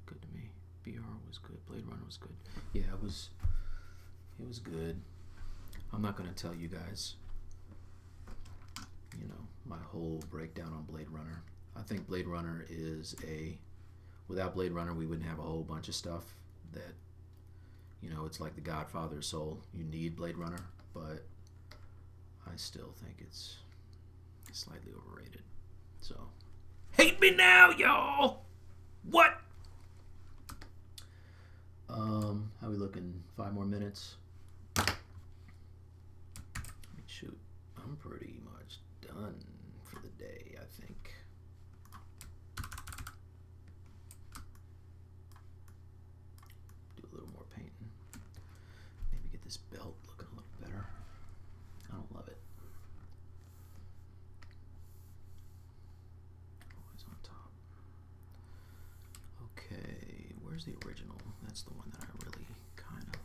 Good to me. BR was good. Blade Runner was good. Yeah, it was good. I'm not going to tell you guys, you know, my whole breakdown on Blade Runner. I think Blade Runner is without Blade Runner, we wouldn't have a whole bunch of stuff that, you know, it's like the Godfather of Soul. You need Blade Runner, but I still think it's slightly overrated. So, hate me now, y'all! What? How we looking? 5 more minutes? Shoot, I'm pretty much done for the day, I think. Do a little more painting. Maybe get this belt looking a little better. I don't love it. Always on top. Okay, where's the original? That's the one that I really kind of...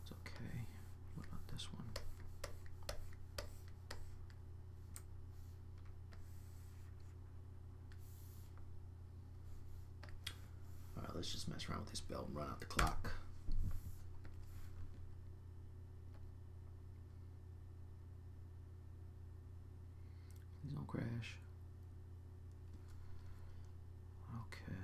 It's okay. What about this one? Alright, let's just mess around with this belt and run out the clock. Please don't crash. Okay.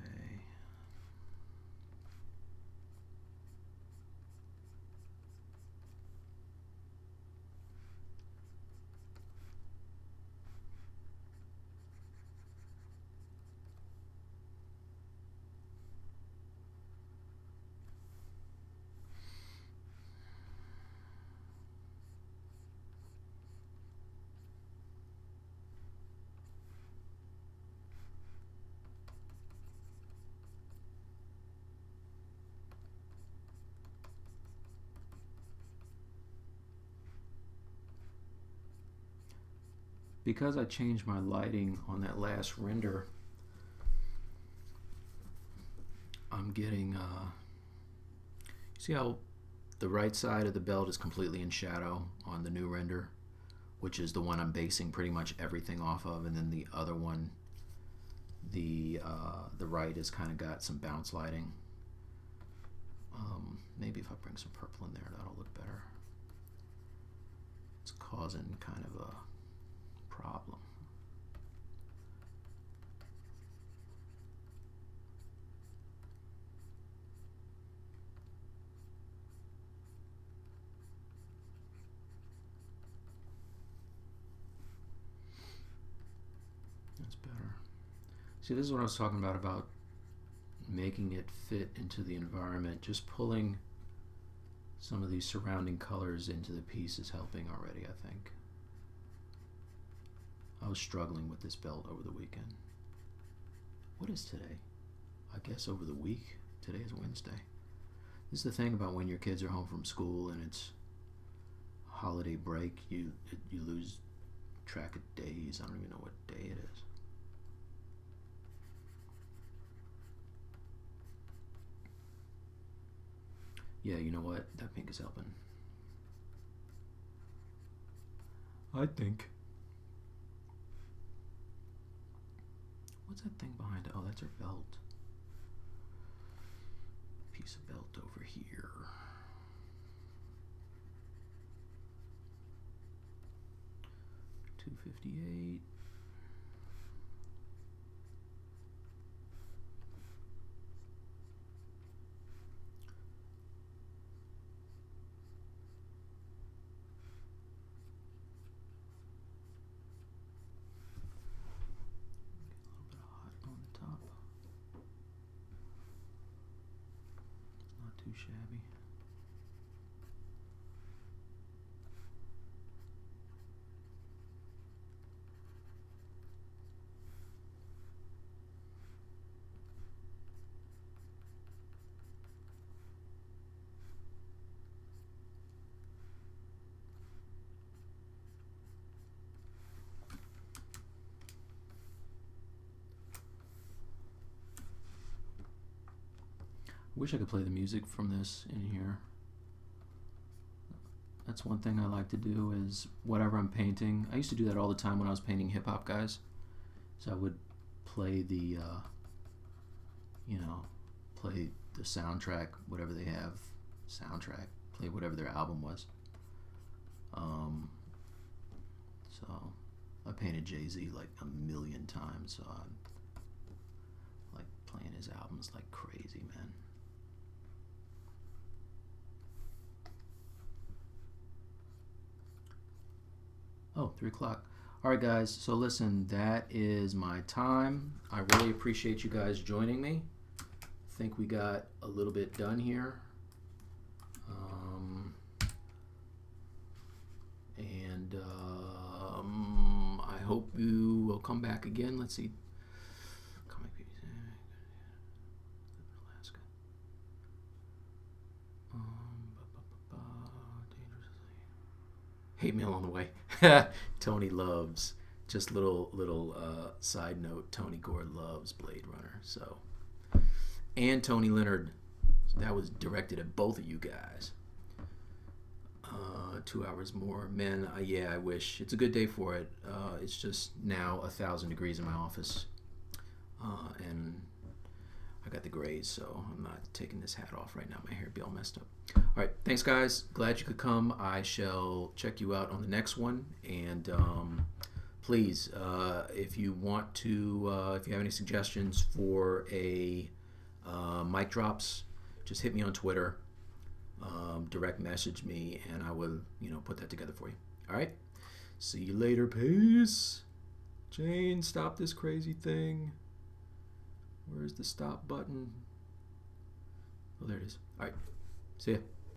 Because I changed my lighting on that last render, I'm getting, see how the right side of the belt is completely in shadow on the new render, which is the one I'm basing pretty much everything off of, and then the other one, the right has kind of got some bounce lighting. Maybe if I bring some purple in there, that'll look better. It's causing kind of a problem. That's better. See, this is what I was talking about making it fit into the environment. Just pulling some of these surrounding colors into the piece is helping already, I think. I was struggling with this belt over the weekend. What is today? I guess over the week. Today is Wednesday. This is the thing about when your kids are home from school and it's holiday break, you lose track of days. I don't even know what day it is. Yeah, you know what? That pink is helping. I think. What's that thing behind it? Oh, that's her belt. Piece of belt over here. $258. Too shabby. Wish I could play the music from this in here. That's one thing I like to do is whatever I'm painting. I used to do that all the time when I was painting hip hop guys. So I would play the, play the soundtrack, whatever they have, play whatever their album was. So I painted Jay-Z like a million times, so I like playing his albums like crazy, man. Oh, 3 o'clock. All right, guys. So listen, that is my time. I really appreciate you guys joining me. I think we got a little bit done here. I hope you will come back again. Let's see. Alaska. Hate mail on the way. Tony loves, just little side note, Tony Gore loves Blade Runner. So, and Tony Leonard, that was directed at both of you guys. 2 hours more, man. Yeah, I wish. It's a good day for it. It's just now 1,000 degrees in my office, and I got the grays, so I'm not taking this hat off right now. My hair be all messed up. All right, thanks guys. Glad you could come. I shall check you out on the next one, and please, if you want to, if you have any suggestions for a mic drops, just hit me on Twitter. Direct message me, and I will, put that together for you. All right. See you later. Peace. Jane, stop this crazy thing. Where's the stop button? Oh, there it is. All right. See ya.